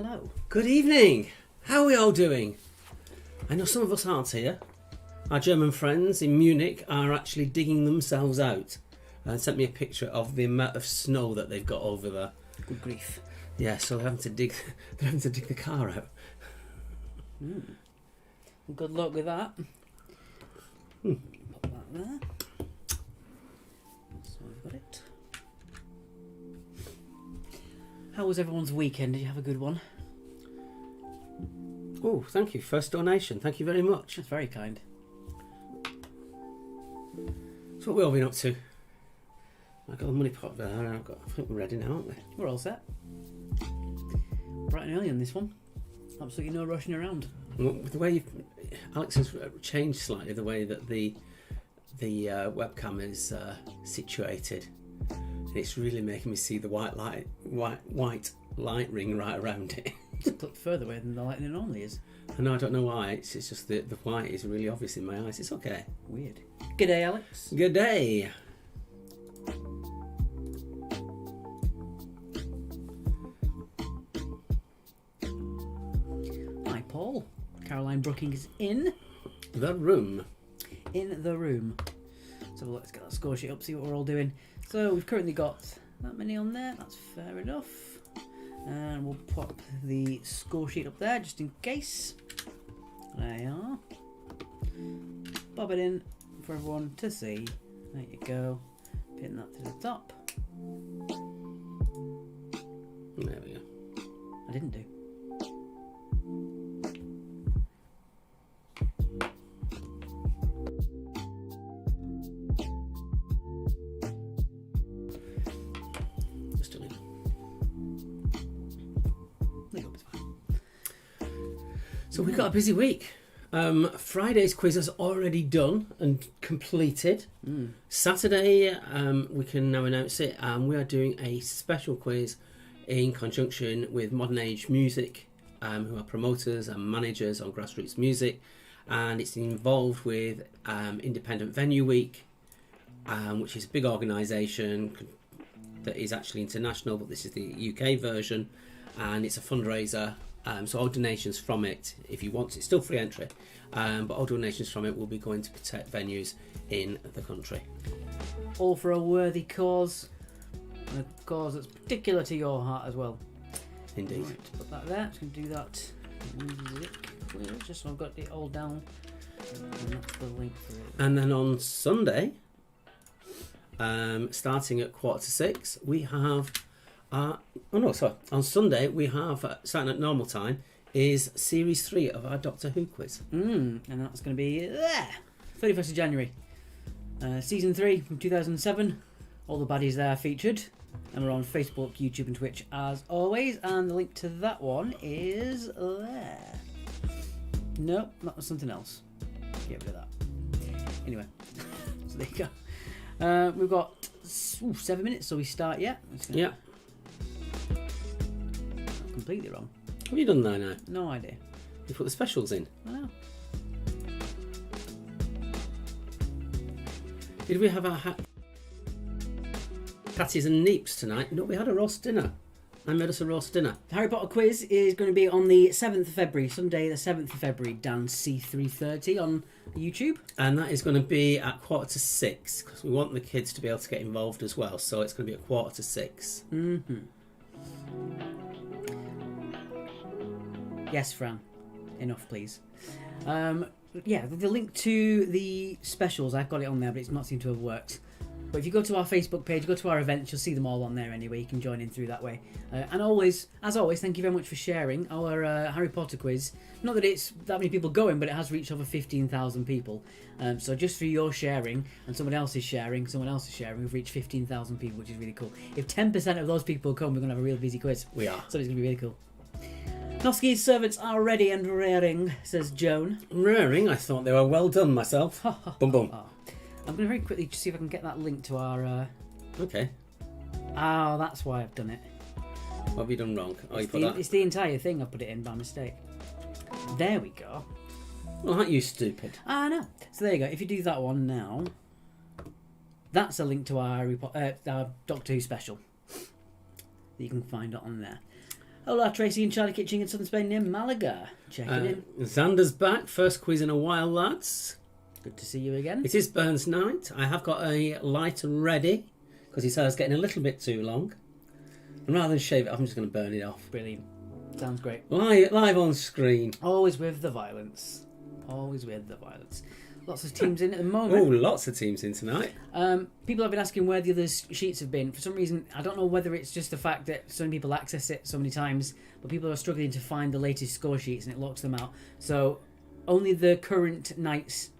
hello. Good evening. How are we all doing? I know some of us aren't here. Our German friends in Munich are actually digging themselves out and sent me a picture of the amount of snow that they've got over there. Good grief. Yeah, so they're having to dig the car out. Good luck with that. Put that there. So we've got it. How was everyone's weekend? Did you have a good one? Oh, thank you. First donation. Thank you very much. That's very kind. So what we all been up to? I've got the money pot there. I think we're ready now, aren't we? We're all set. Bright and early on this one. Absolutely no rushing around. Well, the way Alex has changed slightly the way that the webcam is situated. And it's really making me see the white light ring right around it. It's a clip further away than the lightning normally is. I know, I don't know why. It's just the white is really obvious in my eyes. It's okay. Weird. Good day, Alex. Good day. Hi, Paul. Caroline Brooking is in The room. the room. So let's get that score sheet up, see what we're all doing. So we've currently got that many on there. That's fair enough. And we'll pop the score sheet up there just in case. There you are. Bob it in for everyone to see. There you go. Pin that to the top. There we go. I didn't do. Just doing it. So we've got a busy week. Friday's quiz is already done and completed. Saturday, we can now announce it. We are doing a special quiz in conjunction with Modern Age Music, who are promoters and managers on grassroots music. And it's involved with Independent Venue Week, which is a big organisation that is actually international, but this is the UK version. And it's a fundraiser. So all donations from it, if you want, it's still free entry, but all donations from it will be going to protect venues in the country. All for a worthy cause, and a cause that's particular to your heart as well. Indeed. Right, put that there. Just going to do that music, just so I've got it all down. And that's the link for it. And then on Sunday, starting at 5:45, we have... on Sunday we have, starting at normal time, is Series 3 of our Doctor Who quiz. And that's going to be 31st of January. Season 3 from 2007. All the baddies there featured. And we're on Facebook, YouTube and Twitch as always. And the link to that one is there. Nope, that was something else. Get rid of that. Anyway, so there you go. We've got 7 minutes, so we start yet. Yeah. Completely wrong. What have you done there now? No idea. You put the specials in. I know. Did we have our patties and neeps tonight? No, we had a roast dinner. I made us a roast dinner. The Harry Potter quiz is going to be on the 7th of February, Sunday the 7th of February, down C330 on YouTube. And that is going to be at 5:45, because we want the kids to be able to get involved as well. So it's going to be at 5:45. Mm-hmm. Yes, Fran. Enough, please. Yeah, the link to the specials, I've got it on there, but it's not seemed to have worked. But if you go to our Facebook page, go to our events, you'll see them all on there anyway. You can join in through that way. And always, as always, thank you very much for sharing our Harry Potter quiz. Not that it's that many people going, but it has reached over 15,000 people. So just for your sharing, and someone else is sharing, we've reached 15,000 people, which is really cool. If 10% of those people come, we're going to have a real busy quiz. We are. So it's going to be really cool. Noski's servants are ready and raring, says Joan. Raring? I thought they were well done myself. Boom, boom. I'm going to very quickly just see if I can get that link to our... Okay. Oh, that's why I've done it. What have you done wrong? Oh, It's the entire thing I put it in by mistake. There we go. Well, aren't you stupid? Ah, no. So there you go. If you do that one now, that's a link to our Doctor Who special that you can find it on there. Hola, Tracy and Charlie Kitching in southern Spain near Malaga. Checking in. Xander's back. First quiz in a while, lads. Good to see you again. It is Burns night. I have got a lighter ready because his hair's getting a little bit too long. And rather than shave it off, I'm just going to burn it off. Brilliant. Sounds great. Live on screen. Always with the violence. Always with the violence. Lots of teams in at the moment. Oh, lots of teams in tonight. People have been asking where the other sheets have been. For some reason, I don't know whether it's just the fact that so many people access it so many times, but people are struggling to find the latest score sheets and it locks them out. So only the current night's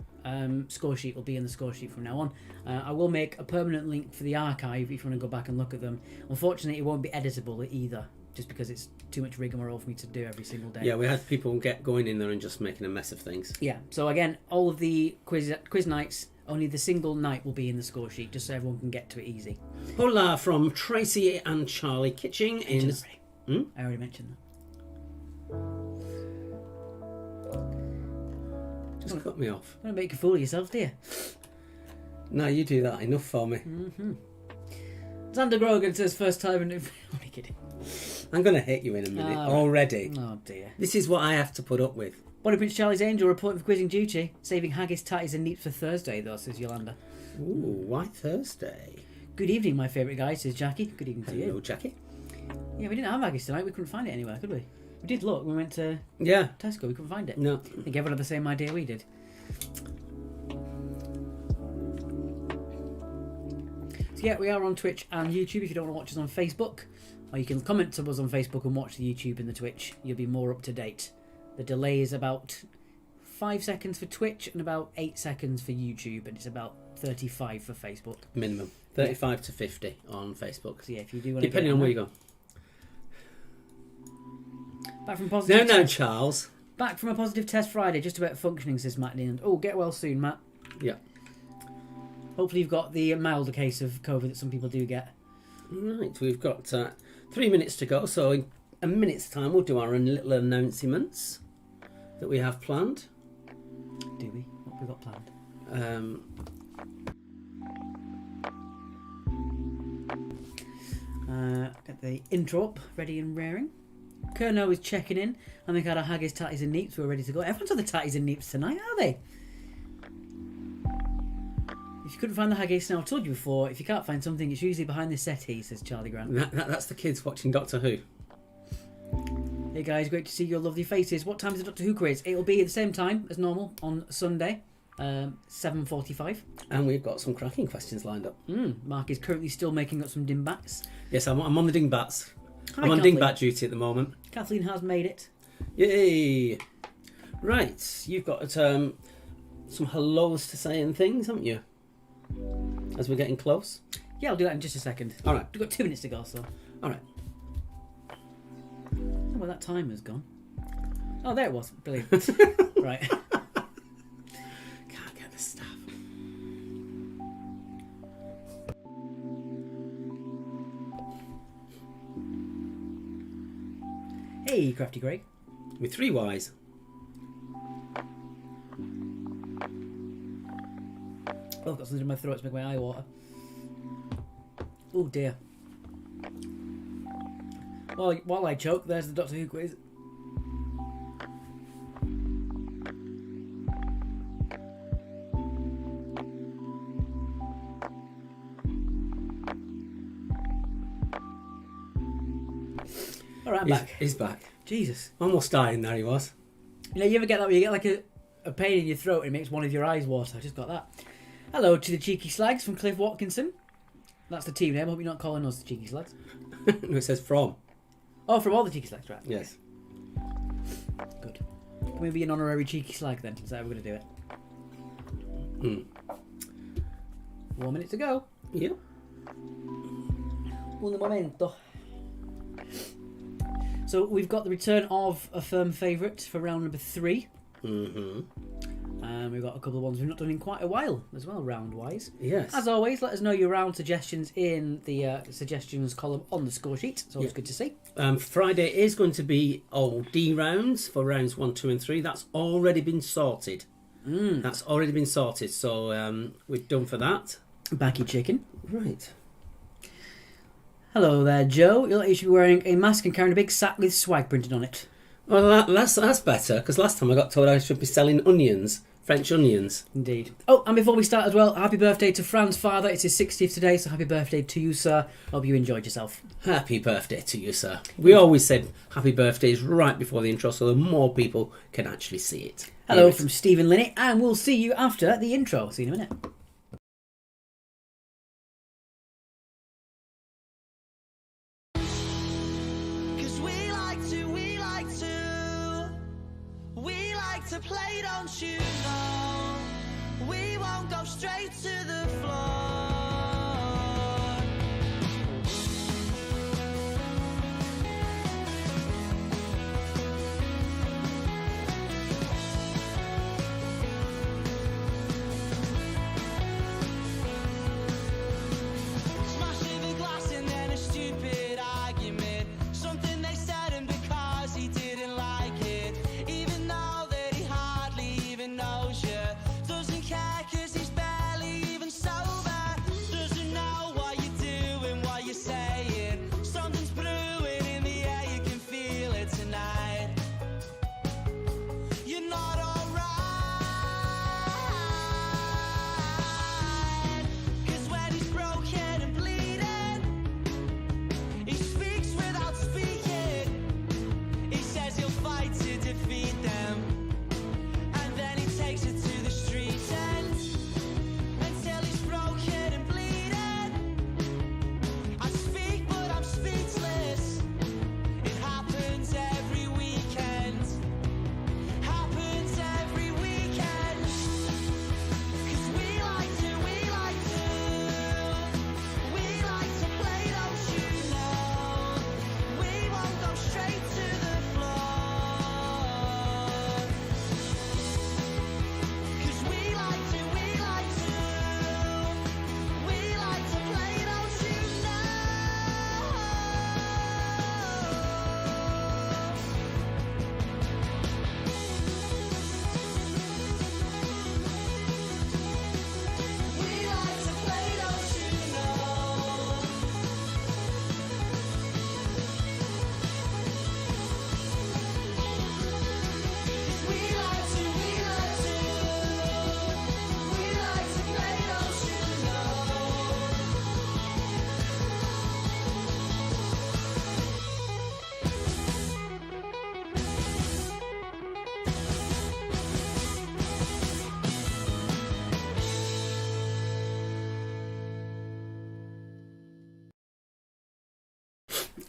score sheet will be in the score sheet from now on. I will make a permanent link for the archive if you want to go back and look at them. Unfortunately, it won't be editable either, just because it's too much rigmarole for me to do every single day. Yeah, we had people going in there and just making a mess of things. Yeah, so again, all of the quiz nights, only the single night will be in the score sheet, just so everyone can get to it easy. Hola from Tracy and Charlie Kitching in... I already mentioned that. Just cut me off. I'm going to make a fool of yourself, do you? No, you do that enough for me. Mm-hmm. Xander Grogan says first time in... I'm kidding. I'm going to hit you in a minute already. Oh dear. This is what I have to put up with. Body Prince Charlie's Angel reporting for quizzing duty. Saving haggis, tatties and neeps for Thursday though, says Yolanda. Ooh, why Thursday? Good evening, my favourite guy, says Jackie. Good evening to you. Hello, Jackie. Yeah, we didn't have haggis tonight. We couldn't find it anywhere, could we? We did look. We went to Tesco. We couldn't find it. No. I think everyone had the same idea we did. So yeah, we are on Twitch and YouTube if you don't want to watch us on Facebook. Or you can comment to us on Facebook and watch the YouTube and the Twitch. You'll be more up to date. The delay is about 5 seconds for Twitch and about 8 seconds for YouTube, and it's about 35 for Facebook. Minimum. 35 to 50 on Facebook. So yeah, if you do want to depending on where you go. Back from positive. No, Charles. Back from a positive test Friday, just about functioning, says Matt Leland. Oh, get well soon, Matt. Yeah. Hopefully you've got the milder case of COVID that some people do get. Right, we've got 3 minutes to go, so in a minute's time we'll do our little announcements that we have planned. Do we? What have we got planned? Get the intro up, ready and raring. Kerno is checking in, and they've had our haggis, tatties and neeps. We're ready to go. Everyone's on the tatties and neeps tonight, are they? If you couldn't find the haggis, now I've told you before, if you can't find something, it's usually behind the settee, says Charlie Grant. That's the kids watching Doctor Who. Hey guys, great to see your lovely faces. What time is the Doctor Who quiz? It'll be at the same time as normal on Sunday, 7:45. And we've got some cracking questions lined up. Mark is currently still making up some dingbats. Yes, I'm on the dingbats. Hi, I'm on Kathleen. dingbat duty at the moment. Kathleen has made it. Yay! Right, you've got some hellos to say and things, haven't you? As we're getting close. Yeah, I'll do that in just a second. All right. We've got 2 minutes to go, so. All right. Oh, well, that timer's gone. Oh, there it was. Brilliant. Right. Can't get this stuff. Hey, Crafty Greg. With 3 Ys. Oh, I've got something in my throat to make my eye water. Oh dear. Well, while I choke, there's the Doctor Who quiz. Alright, I'm back. He's back. Jesus. Almost dying there he was. You know, you ever get that where you get like a pain in your throat and it makes one of your eyes water? I just got that. Hello to the Cheeky Slags from Cliff Watkinson. That's the team name. I hope you're not calling us the Cheeky Slags. No, it says from. Oh, from all the Cheeky Slags, right? Yes. Good. Can we be an honorary Cheeky Slag then? Is that how we're going to do it? 1 minute to go. Yep. Un momento. So we've got the return of a firm favourite for round number 3. Mm-hmm. And we've got a couple of ones we've not done in quite a while as well, round-wise. Yes. As always, let us know your round suggestions in the suggestions column on the score sheet. It's always good to see. Friday is going to be D rounds for rounds 1, 2 and 3. That's already been sorted. That's already been sorted. So we're done for that. Backy chicken. Right. Hello there, Joe. You look like you should be wearing a mask and carrying a big sack with swag printed on it. Well, that's better, because last time I got told I should be selling onions, French onions. Indeed. Oh, and before we start as well, happy birthday to Fran's father. It's his 60th today, so happy birthday to you, sir. Hope you enjoyed yourself. Happy birthday to you, sir. We always said happy birthdays right before the intro, so that more people can actually see it. Hello from Stephen Linney, and we'll see you after the intro. See you in a minute. To play, don't you know? We won't go straight to the floor. Smashing the glass and then a stupid argument. Something they said and because he didn't like it. Even though knows you, doesn't care cause he's barely even sober. Doesn't know what you're doing, what you're saying. Something's brewing in the air, you can feel it tonight. You're not alright. Cause when he's broken and bleeding, he speaks without speaking. He says he'll fight to defeat them. Takes it to the streets and until he's broken and bleeding. I speak but I'm speechless. It happens every weekend. Happens every weekend. Cause we like to play, don't you know? We won't go straight to the floor.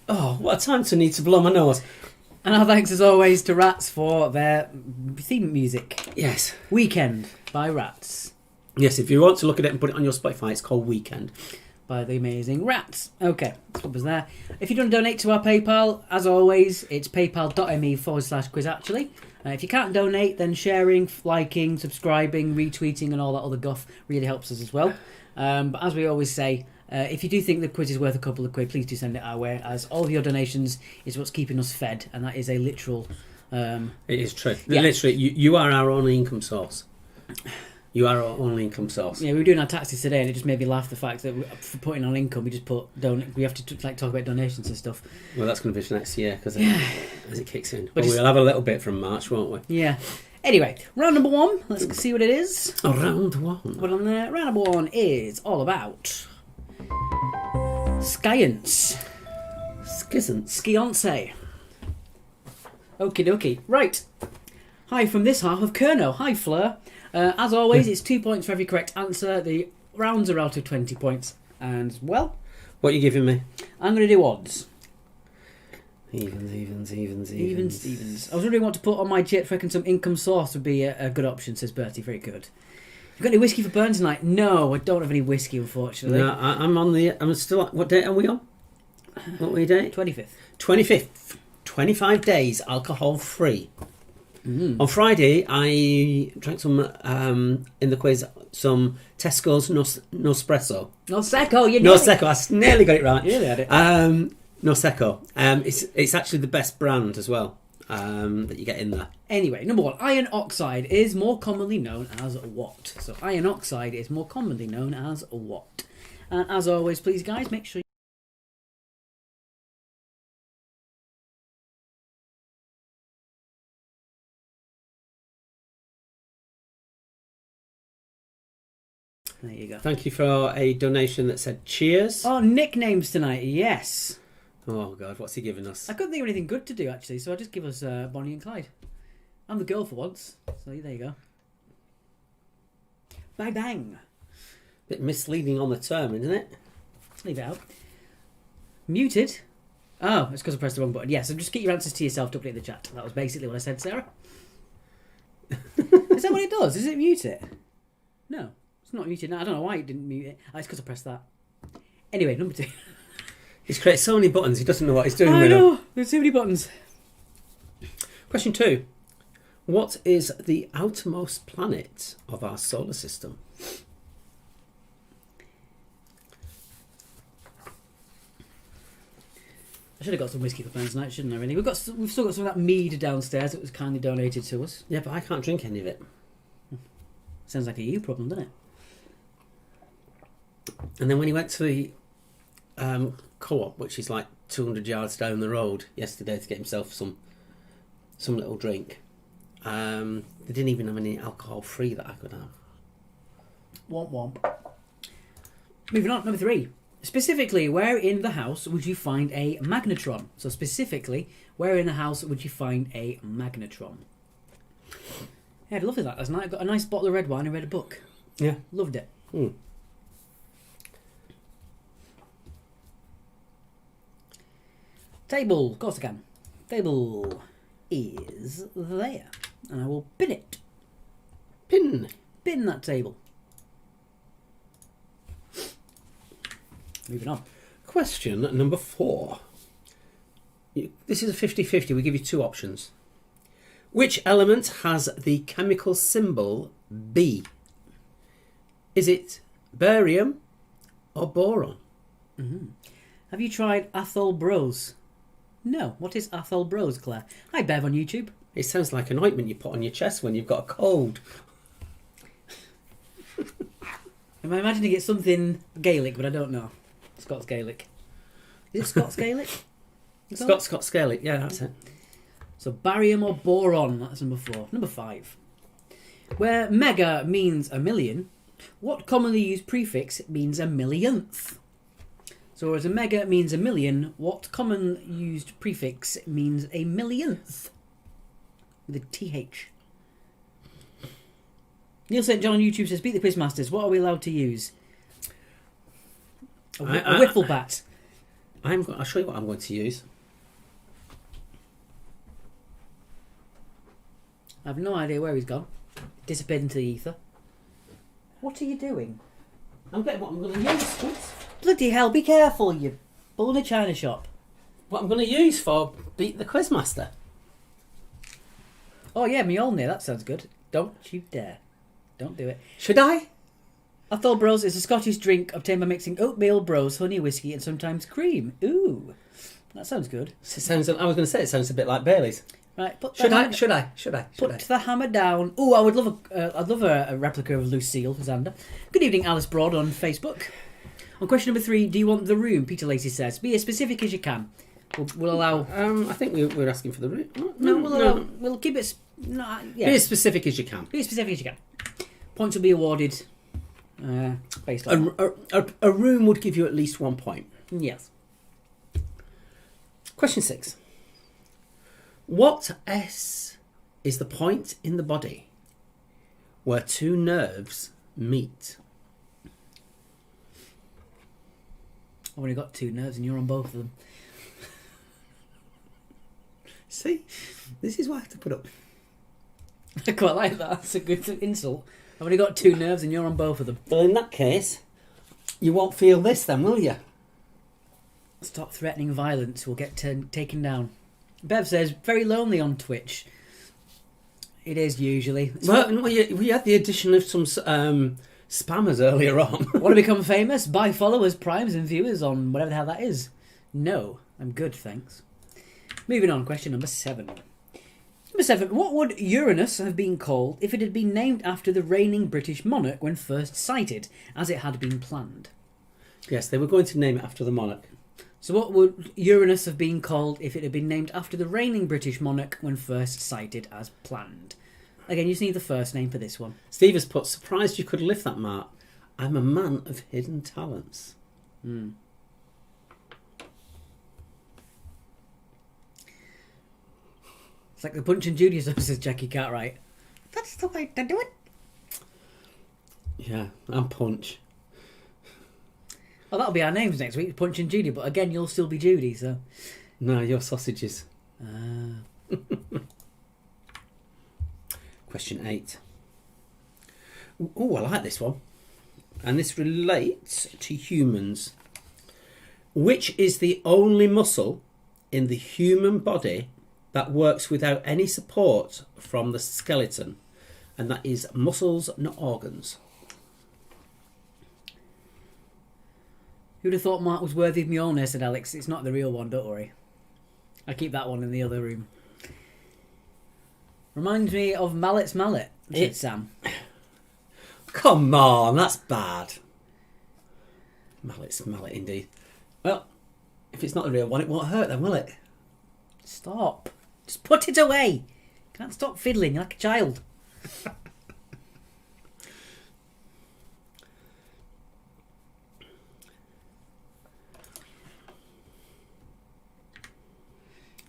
Oh, what a time to need to blow my nose. And our thanks as always to Rats for their theme music. Yes. Weekend by Rats. Yes, if you want to look at it and put it on your Spotify, it's called Weekend. By the amazing Rats. Okay, that's what was there. If you don't donate to our PayPal, as always, it's paypal.me/quiz actually. If you can't donate, then sharing, liking, subscribing, retweeting and all that other guff really helps us as well. But as we always say, if you do think the quiz is worth a couple of quid, please do send it our way, as all of your donations is what's keeping us fed, and that is a literal... it is true. Yeah. Literally, you are our only income source. You are our only income source. Yeah, we were doing our taxes today, and it just made me laugh, the fact that for putting on income, we just put... we have to talk about donations and stuff. Well, that's going to be for next year, because as it kicks in. But we'll have a little bit from March, won't we? Yeah. Anyway, round number one. Let's see what it is. Round one. What on there? Round number one is all about... Science. Skiance. Okie dokie. Right. Hi from this half of Kerno. Hi, Fleur. As always, it's 2 points for every correct answer. The rounds are out of 20 points. And, well... What are you giving me? I'm going to do odds. Evens. I was wondering what to put on my chip. I reckon some income source would be a good option, says Bertie. Very good. You got any whiskey for burn tonight? No, I don't have any whiskey, unfortunately. No, I'm still... What date are we on? What were your date? 25th. 25th. 25 days alcohol-free. On Friday, I drank some, in the quiz, some Tesco's Nospresso. Nosecco, you know Nosecco, I nearly got it right. You nearly had it. Nosecco. It's actually the best brand as well, that you get in there. Anyway, number one, iron oxide is more commonly known as what? So iron oxide is more commonly known as what? And as always, please guys, make sure There you go. Thank you for a donation that said cheers. Oh, nicknames tonight, yes. Oh, God, what's he giving us? I couldn't think of anything good to do, actually, so I just give us Bonnie and Clyde. I'm the girl for once, so there you go. Bang, bang. Bit misleading on the term, isn't it? Leave it out. Muted. Oh, it's because I pressed the wrong button. Yes, so just get your answers to yourself to update the chat. That was basically what I said, Sarah. Is that what it does? Does it mute it? No, it's not muted. No, I don't know why it didn't mute it. Oh, it's because I pressed that. Anyway, number 2. He's created so many buttons, he doesn't know what he's doing I with them. know, there's too many buttons. Question 2. What is the outermost planet of our solar system? I should have got some whiskey for fans tonight, shouldn't I? Really, we've still got some of that mead downstairs that was kindly donated to us. Yeah, but I can't drink any of it. Sounds like a you problem, doesn't it? And then when he went to the co-op, which is like 200 yards down the road yesterday to get himself some little drink, they didn't even have any alcohol free that I could have. Womp womp. Moving on, number 3. Specifically, where in the house would you find a magnetron? So specifically, where in the house would you find a magnetron? Yeah, I'd lovely that last night. I got a nice bottle of red wine and read a book. Yeah. Loved it. Table, of course I can. Table is there. And I will pin it. Pin. Pin that table. Moving on. Question number 4. This is a 50-50. We give you 2 options. Which element has the chemical symbol B? Is it barium or boron? Mm-hmm. Have you tried Athol Bros? No. What is Athol Bros, Claire? Hi, Bev on YouTube. It sounds like an ointment you put on your chest when you've got a cold. Am I imagining it's something Gaelic, but I don't know. Scots Gaelic. Is it Scots Gaelic? Scots Gaelic, yeah, that's it. So barium or boron, that's number 4. Number 5. Where mega means a million, what commonly used prefix means a millionth? So whereas a mega means a million, what common used prefix means a millionth? With a TH. Neil St. John on YouTube says, beat the Quizmasters, what are we allowed to use? A wiffle bat. I'll show you what I'm going to use. I have no idea where he's gone. Disappeared into the ether. What are you doing? I'm getting what I'm going to use. Bloody hell, be careful, you bull in a china shop. What I'm going to use for Beat the Quizmaster. Oh yeah, Mjolnir, that sounds good. Don't you dare. Don't do it. Should I? Athol Bros is a Scottish drink obtained by mixing oatmeal, bros, honey, whiskey and sometimes cream. Ooh, that sounds good. It sounds. I was going to say it sounds a bit like Bailey's. Right, Should I? Put the hammer down. Ooh, I'd love a replica of Lucille Zander. Good evening, Alice Broad on Facebook. On question number 3, do you want the room? Peter Lacey says, be as specific as you can. We'll allow. I think we're asking for the room. No, we'll keep it. No, yeah. Be as specific as you can. Be as specific as you can. Points will be awarded based on a room would give you at least 1 point. Yes. Question 6. What S is the point in the body where 2 nerves meet? I've only got 2 nerves and you're on both of them. See? This is why I have to put up. I quite like that. That's a good insult. I've only got 2 nerves and you're on both of them. Well, in that case, you won't feel this then, will you? Stop threatening violence. We'll get taken down. Bev says, very lonely on Twitch. It is usually. We had the addition of some spammers earlier on. Want to become famous? Buy followers, primes and viewers on whatever the hell that is. No, I'm good, thanks. Moving on, question number 7. Number 7, what would Uranus have been called if it had been named after the reigning British monarch when first sighted, as it had been planned? Yes, they were going to name it after the monarch. So what would Uranus have been called if it had been named after the reigning British monarch when first sighted as planned? Again, you just need the first name for this one. Steve has put, surprised you could lift that, Mark. I'm a man of hidden talents. It's like the Punch and Judy stuff, says Jackie Cartwright. That's the way to do it. Yeah, I'm Punch. Well, that'll be our names next week, Punch and Judy. But again, you'll still be Judy, so... No, you're sausages. Question 8. Oh, I like this one. And this relates to humans. Which is the only muscle in the human body that works without any support from the skeleton? And that is muscles, not organs. Who'd have thought Mark was worthy of me own, said Alex. It's not the real one, don't worry. I keep that one in the other room. Reminds me of Mallet's Mallet, said Sam. Come on, that's bad. Mallet's Mallet, indeed. Well, if it's not the real one, it won't hurt then, will it? Stop. Just put it away. Can't stop fiddling like a child.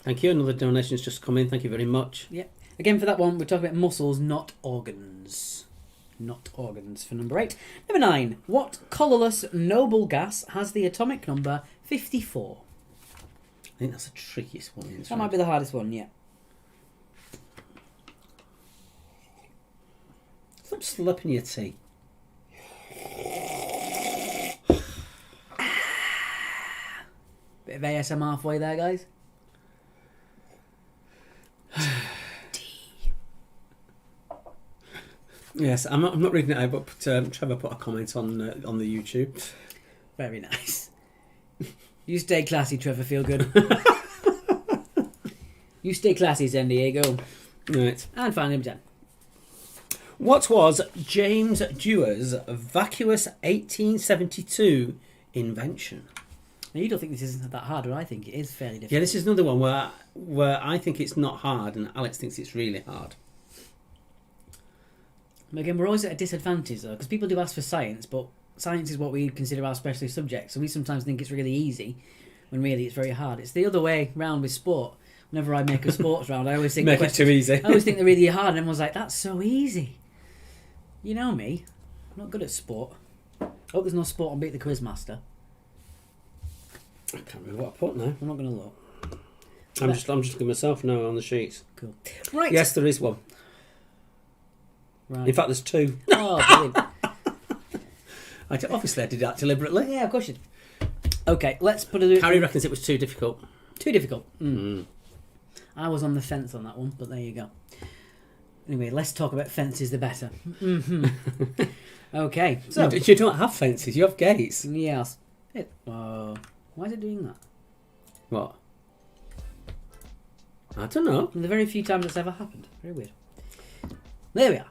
Thank you. Another donation's just come in. Thank you very much. Yeah. Again, for that one, we're talking about muscles, not organs. Not organs for number 8. Number 9. What colourless noble gas has the atomic number 54? I think that's the trickiest one. That might be the hardest one, yeah. Stop slurping your tea. Bit of ASMR halfway there, guys. Yes, I'm not reading it out, but Trevor put a comment on the YouTube. Very nice. You stay classy, Trevor. Feel good. You stay classy, San Diego. Right. And finally, number 10. What was James Dewar's vacuous 1872 invention? Now, you don't think this isn't that hard, but I think it is fairly difficult. Yeah, this is another one where I think it's not hard and Alex thinks it's really hard. Again, we're always at a disadvantage, though, because people do ask for science, but science is what we consider our specialist subject, so we sometimes think it's really easy, when really it's very hard. It's the other way round with sport. Whenever I make a sports round, I always think... Make it too easy. I always think they're really hard, and everyone's like, that's so easy. You know me. I'm not good at sport. I hope there's no sport on Beat the Quizmaster. I can't remember what I put now. I'm not going to look. I'm just looking myself now on the sheets. Cool. Right. Yes, there is one. Right. In fact, there's 2. Oh, brilliant. Obviously, I did that deliberately. Yeah, of course you did. Okay, let's put it... Harry reckons it was too difficult. Too difficult. I was on the fence on that one, but there you go. Anyway, less talk about fences, the better. Okay, so... You don't have fences, you have gates. Yes. Why is it doing that? What? I don't know. The very few times it's ever happened. Very weird. There we are.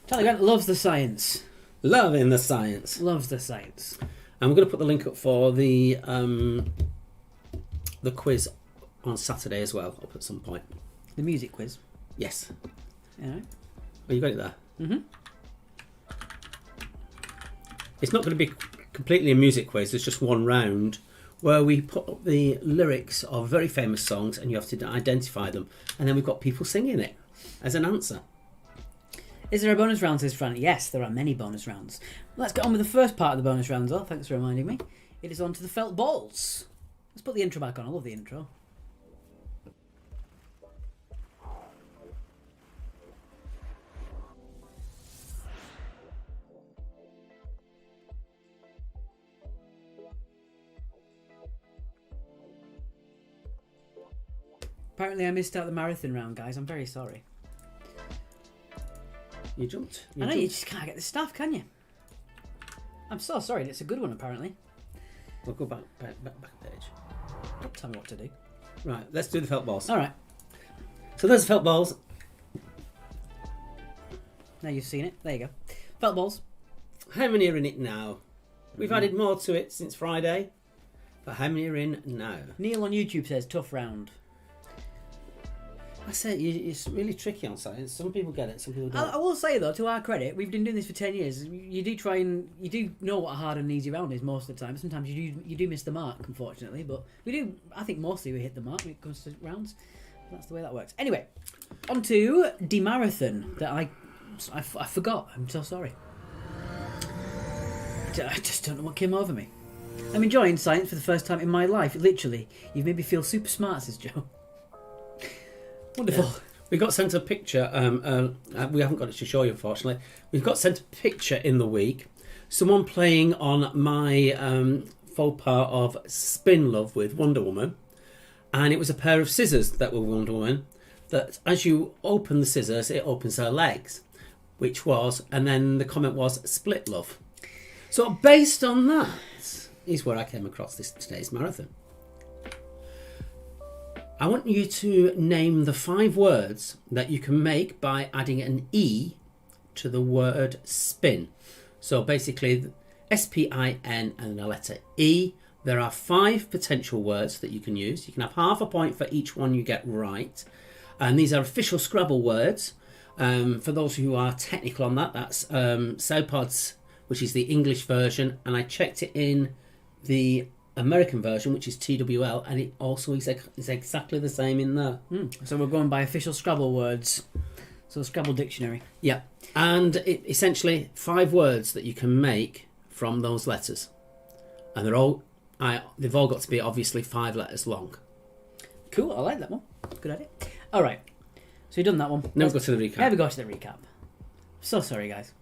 Charlie Grant loves the science. Loving the science. Loves the science. And we're going to put the link up for the quiz on Saturday as well, up at some point. The music quiz. Yes. Alright. Oh, you got it there? Mm-hmm. It's not going to be completely a music quiz. There's just one round where we put up the lyrics of very famous songs and you have to identify them. And then we've got people singing it as an answer. Is there a bonus round, says Fran? Yes, there are many bonus rounds. Let's get on with the first part of the bonus round, though. Thanks for reminding me. It is on to the felt balls. Let's put the intro back on. I love the intro. Apparently I missed out the marathon round, guys. I'm very sorry. You jumped. I know, you just can't get the stuff, can you? I'm so sorry. It's a good one, apparently. We'll go back page. Don't tell me what to do. Right, let's do the felt balls. All right. So there's the felt balls. Now you've seen it. There you go. Felt balls. How many are in it now? We've added more to it since Friday. But how many are in now? Neil on YouTube says tough round. I say it's really tricky on science. Some people get it, some people don't. I will say though, to our credit, we've been doing this for 10 years. You do try and you do know what a hard and easy round is most of the time. Sometimes you do miss the mark, unfortunately, but we do. I think mostly we hit the mark when it comes to rounds. That's the way that works. Anyway, on to the marathon that I forgot. I'm so sorry. I just don't know what came over me. I'm enjoying science for the first time in my life. Literally, you've made me feel super smart, says Joe. Wonderful. Yeah. We got sent a picture. We haven't got it to show you, unfortunately. We've got sent a picture in the week. Someone playing on my faux pas of Spin Love with Wonder Woman. And it was a pair of scissors that were Wonder Woman. That as you open the scissors, it opens her legs. And then the comment was Split Love. So based on that is where I came across today's marathon. I want you to name the 5 words that you can make by adding an E to the word spin. So basically, S-P-I-N and a letter E. There are 5 potential words that you can use. You can have half a point for each one you get right. And these are official Scrabble words. For those who are technical on that, that's Saupods, which is the English version. And I checked it in the American version, which is TWL, and it also is exactly the same in there. So we're going by official Scrabble words. So Scrabble dictionary. Yeah, and essentially 5 words that you can make from those letters, and they've all got to be obviously 5 letters long. Cool, I like that one. Good idea. All right, so you've done that one. Now we go to the recap. Yeah, we go to the recap. So sorry, guys.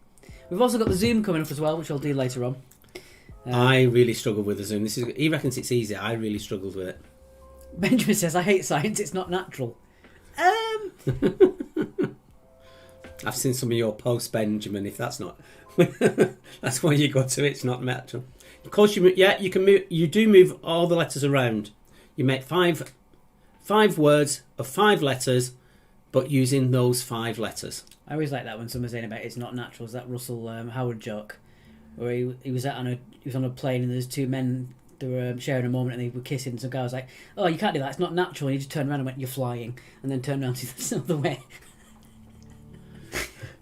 We've also got the Zoom coming up as well, which I'll do later on. I really struggled with the Zoom. He reckons it's easy. I really struggled with it. Benjamin says, I hate science, it's not natural. I've seen some of your posts, Benjamin, if that's not... that's why you go to it's not natural. Of course, you can move. You do move all the letters around. You make five words of 5 letters, but using those 5 letters. I always like that when someone's saying about it's not natural. It's that Russell Howard joke. Where he was on a plane and there's 2 men they were sharing a moment and they were kissing and some guy was like, oh, you can't do that, it's not natural, and he just turned around and went, you're flying, and then turned around to the other way.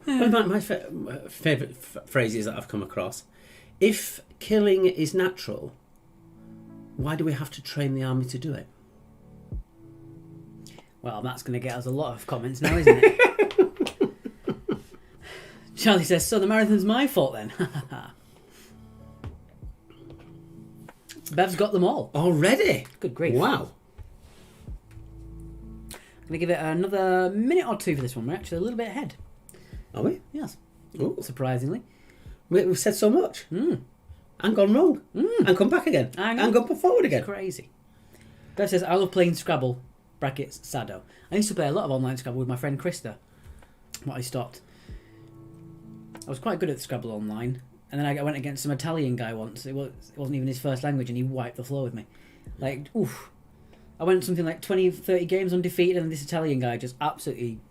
One of my favourite phrases that I've come across: if killing is natural, why do we have to train the army to do it? Well, that's going to get us a lot of comments now, isn't it? Charlie says, so the marathon's my fault then. Bev's got them all. Already? Good grief. Wow. I'm going to give it another minute or 2 for this one. We're actually a little bit ahead. Are we? Yes. Ooh. Surprisingly. We've said so much. And gone wrong. And come back again. And gone forward again. Crazy. Bev says, I love playing Scrabble, brackets, Sado. I used to play a lot of online Scrabble with my friend Krista. But I stopped. I was quite good at Scrabble online. And then I went against some Italian guy once. It wasn't even his first language, and he wiped the floor with me. Like, oof. I went something like 20, 30 games undefeated, and this Italian guy just absolutely...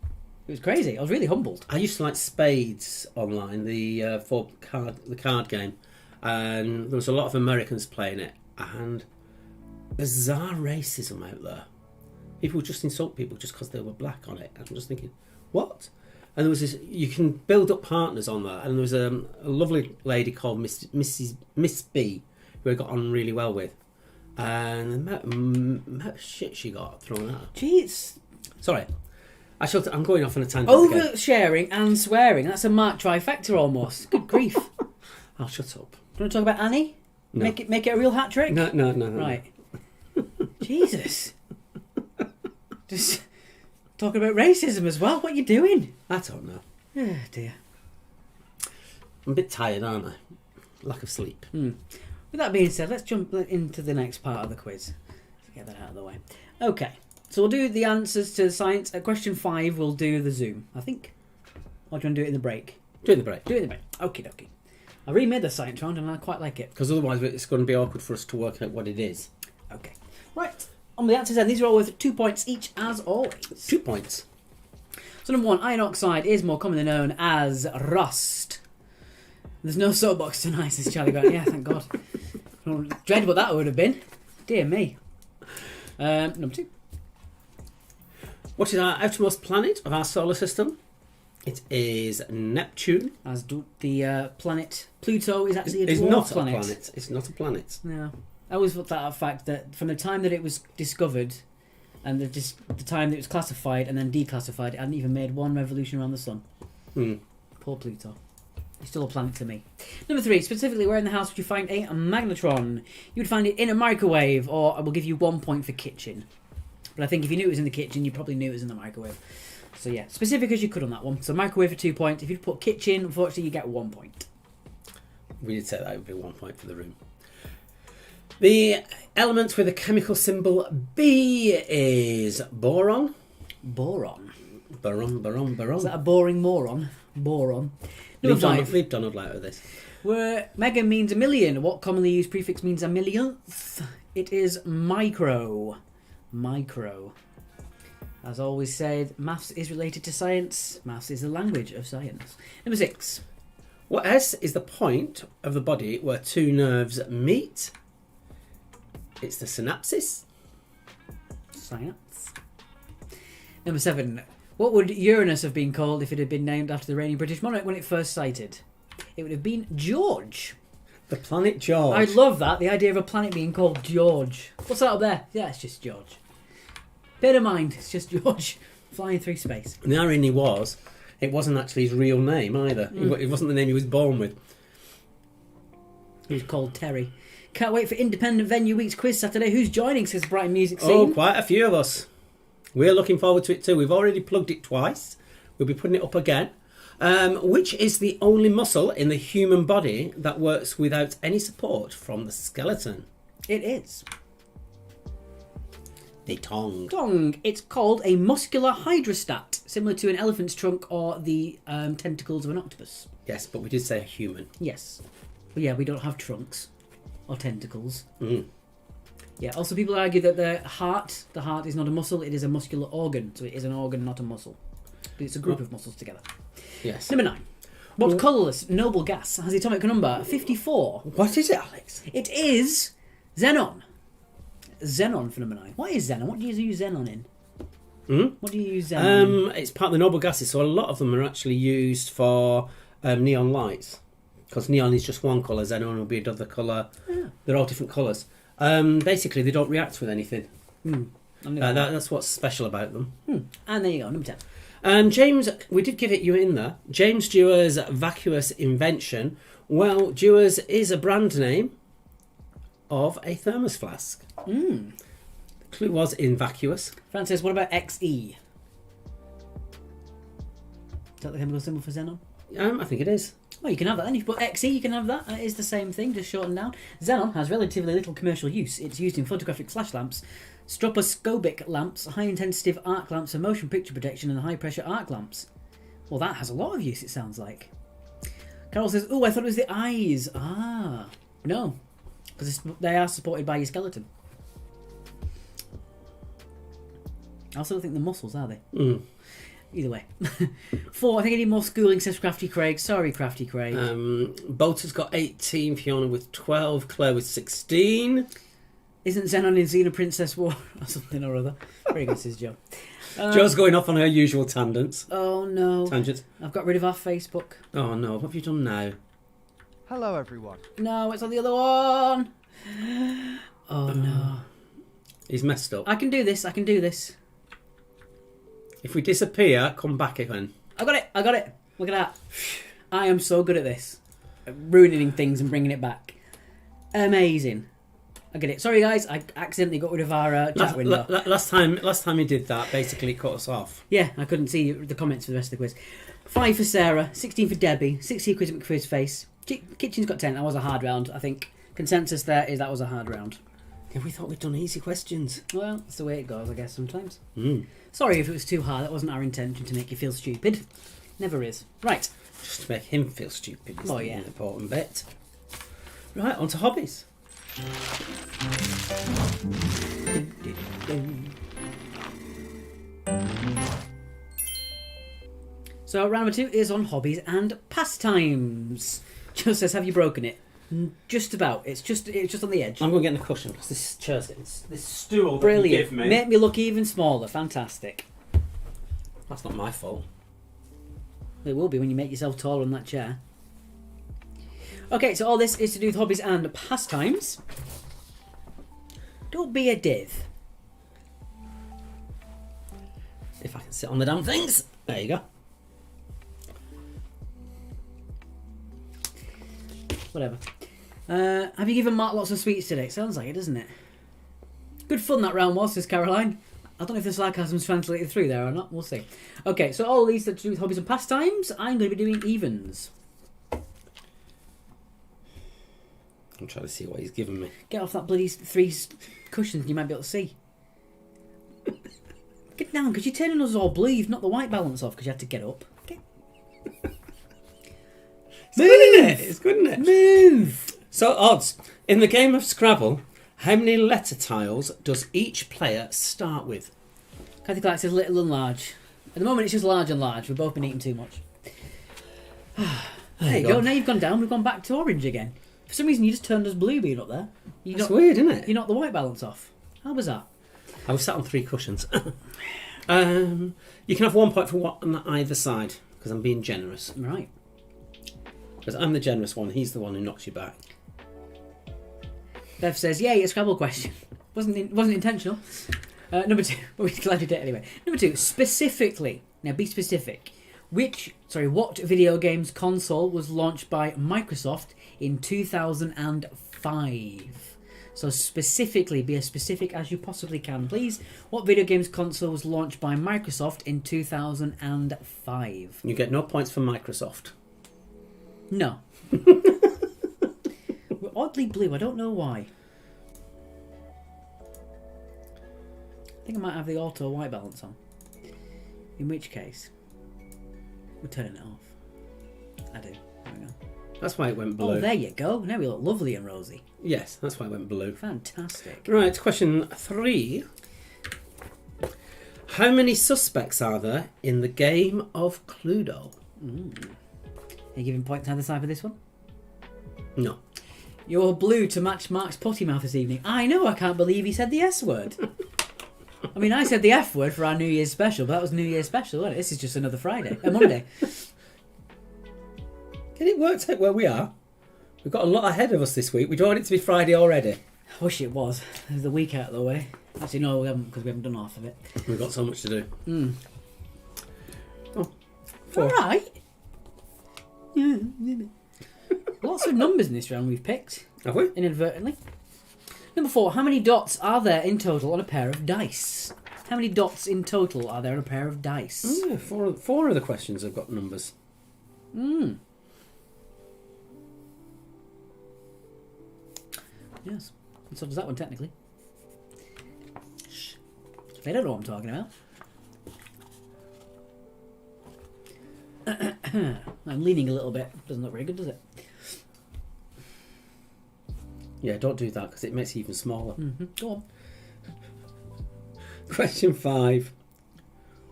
It was crazy. I was really humbled. I used to like Spades online, the card game. And there was a lot of Americans playing it. And bizarre racism out there. People would just insult people just because they were black on it. I'm just thinking, what? And there was this, you can build up partners on that. And there was a lovely lady called Miss B, who I got on really well with. And the amount of shit she got thrown at her. Jeez. Sorry. I'm going off on a tangent. Oversharing and swearing. That's a Mark trifecta almost. Good grief. I'll shut up. Do you want to talk about Annie? No. Make it a real hat trick? No. Right. Jesus. Just... Talking about racism as well. What are you doing? I don't know. Oh, dear. I'm a bit tired, aren't I? Lack of sleep. With that being said, let's jump into the next part of the quiz. Let's get that out of the way. Okay. So we'll do the answers to science. At question 5, we'll do the Zoom, I think. Or do you want to do it in the break? Do it in the break. Do it in the break. Okie dokie. I remade the science round and I quite like it. Because otherwise it's going to be awkward for us to work out what it is. Okay. Right. On the answers then, these are all worth 2 points each as always. 2 points. So number 1, iron oxide is more commonly known as rust. There's no soapbox tonight, says Charlie Grant. Yeah, thank God. Dread what that would have been. Dear me. Number 2. What is our outermost planet of our solar system? It is Neptune. As the planet Pluto is actually a It's dwarf not planet. a planet. It's not a planet. No. I always thought that fact that from the time that it was discovered and the time that it was classified and then declassified, it hadn't even made one revolution around the sun. Poor Pluto. It's still a planet to me. Number 3, specifically, where in the house would you find a magnetron? You would find it in a microwave, or I will give you 1 point for kitchen. But I think if you knew it was in the kitchen, you probably knew it was in the microwave. So yeah, specific as you could on that one. So microwave for 2 points. If you put kitchen, unfortunately, you get 1 point. We did say that would be 1 point for the room. The element with a chemical symbol B is boron. Boron. Boron. Is that a boring moron? Boron. Number 5. Leave Donald out of this. Where mega means a million, what commonly used prefix means a millionth? It is micro. Micro. As always said, maths is related to science. Maths is the language of science. Number 6. What S is the point of the body where 2 nerves meet? It's the synapses. Science. Number 7. What would Uranus have been called if it had been named after the reigning British monarch when it first sighted? It would have been George. The planet George. I love that, the idea of a planet being called George. What's that up there? Yeah, it's just George. Bear in mind, it's just George flying through space. And the irony was, it wasn't actually his real name either. It wasn't the name he was born with. He was called Terry. Can't wait for Independent Venue Week's quiz Saturday. Who's joining? Says Brighton Music Scene. Oh, quite a few of us. We're looking forward to it too. We've already plugged it twice. We'll be putting it up again. Which is the only muscle in the human body that works without any support from the skeleton? It is. The tongue. Tongue. It's called a muscular hydrostat, similar to an elephant's trunk or the tentacles of an octopus. Yes, but we did say a human. Yes. But yeah, we don't have trunks or tentacles. Mm. Yeah, also people argue that the heart is not a muscle, it is a muscular organ. So it is an organ, not a muscle. But it's a group of muscles together. Yes. Number 9. What colourless noble gas has the atomic number 54? What is it, Alex? It is xenon. Xenon for number 9. What is xenon? What do you use xenon in? What do you use xenon in? It's part of the noble gases, so a lot of them are actually used for neon lights. Because neon is just one colour, xenon will be another colour. Yeah. They're all different colours. Basically, they don't react with anything. That's what's special about them. And there you go, number 10. James, we did give it you in there. James Dewar's vacuous invention. Well, Dewar's is a brand name of a thermos flask. The clue was in vacuous. Francis, what about XE? Is that the chemical symbol for xenon? I think it is. Well, you can have that then. If you put XE, you can have that. It is the same thing, just shortened down. Xenon has relatively little commercial use. It's used in photographic flash lamps, stroboscopic lamps, high-intensity arc lamps for motion picture projection, and high-pressure arc lamps. Well, that has a lot of use, it sounds like. Carol says, oh, I thought it was the eyes. Ah, no. Because they are supported by your skeleton. I also don't think the muscles, are they? Either way. 4, I think I need more schooling, says Crafty Craig. Sorry, Crafty Craig. Bolter's got 18, Fiona with 12, Claire with 16. Isn't Xenon in Xena Princess War or something or other? Very good, says Joe. Joe's going off on her usual tangents. Oh no. Tangents. I've got rid of our Facebook. Oh no, what have you done now? Hello, everyone. No, it's on the other one. Oh no. He's messed up. I can do this. If we disappear, come back again. I got it. Look at that. I am so good at this. Ruining things and bringing it back. Amazing. I get it. Sorry guys, I accidentally got rid of our chat window. Last time you did that, basically it cut us off. Yeah, I couldn't see the comments for the rest of the quiz. 5 for Sarah, 16 for Debbie, 16 quiz for his face. Kitchen's got 10. That was a hard round, I think. Consensus there is that was a hard round. Yeah, we thought we'd done easy questions. Well, that's the way it goes, I guess, sometimes. Sorry if it was too hard. That wasn't our intention to make you feel stupid. Never is. Right. Just to make him feel stupid is the yeah. important bit. Right, on to hobbies. So round number 2 is on hobbies and pastimes. Joe says, have you broken it? Just about. It's just on the edge. I'm going to get in a cushion because this chair's getting this stool that you Brilliant. give me. Make me look even smaller. Fantastic. That's not my fault. It will be when you make yourself taller on that chair. Okay, so all this is to do with hobbies and pastimes. Don't be a div. If I can sit on the damn things. There you go. Whatever. Have you given Mark lots of sweets today? Sounds like it, doesn't it? Good fun that round was, says Caroline. I don't know if the sarcasm's translated through there or not. We'll see. Okay, so all these that to do with hobbies and pastimes, I'm going to be doing evens. I'm trying to see what he's given me. Get off that bloody 3 cushions, you might be able to see. Get down, because you're turning us all blue. You've knocked the white balance off because you had to get up. Okay. It's good, isn't it? It's good, isn't it? Move! So, odds. In the game of Scrabble, how many letter tiles does each player start with? Kathy Clark says little and large. At the moment, it's just large and large. We've both been eating too much. There you go. Now you've gone down. We've gone back to orange again. For some reason, you just turned us blue being up there. That's weird, isn't it? You knocked the white balance off. How was that? I was sat on 3 cushions. You can have 1 point for one on either side, because I'm being generous. Right. Because I'm the generous one, he's the one who knocks you back. Bev says, yay, a Scrabble question. Wasn't intentional. Number 2. But we're glad you did it anyway. Number 2, specifically. Now, be specific. What video games console was launched by Microsoft in 2005? So specifically, be as specific as you possibly can, please. What video games console was launched by Microsoft in 2005? You get no points for Microsoft. No. We're oddly blue. I don't know why. I think I might have the auto white balance on. In which case, we're turning it off. I do. There we go. That's why it went blue. Oh, there you go. Now we look lovely and rosy. Yes, that's why it went blue. Fantastic. Right, question 3. How many suspects are there in the game of Pluto? Are you giving points either side for this one? No. You're blue to match Mark's potty mouth this evening. I know, I can't believe he said the S word. I mean, I said the F word for our New Year's special, but that was New Year's special, wasn't it? This is just another Monday. Get it worked out where we are. We've got a lot ahead of us this week. We don't want it to be Friday already. I wish it was. There's the week out of the way. Actually, no, we haven't, because we haven't done half of it. We've got so much to do. Oh, 4. All right. Yeah. Lots of numbers in this round we've picked. Have we? Inadvertently. Number 4. How many dots are there in total on a pair of dice? How many dots in total are there on a pair of dice? Yeah, 4 of the questions have got numbers. Yes. And so does that one, technically. Shh. They don't know what I'm talking about. I'm leaning a little bit. Doesn't look very good, does it? Yeah, don't do that because it makes it even smaller. Go on. Question 5.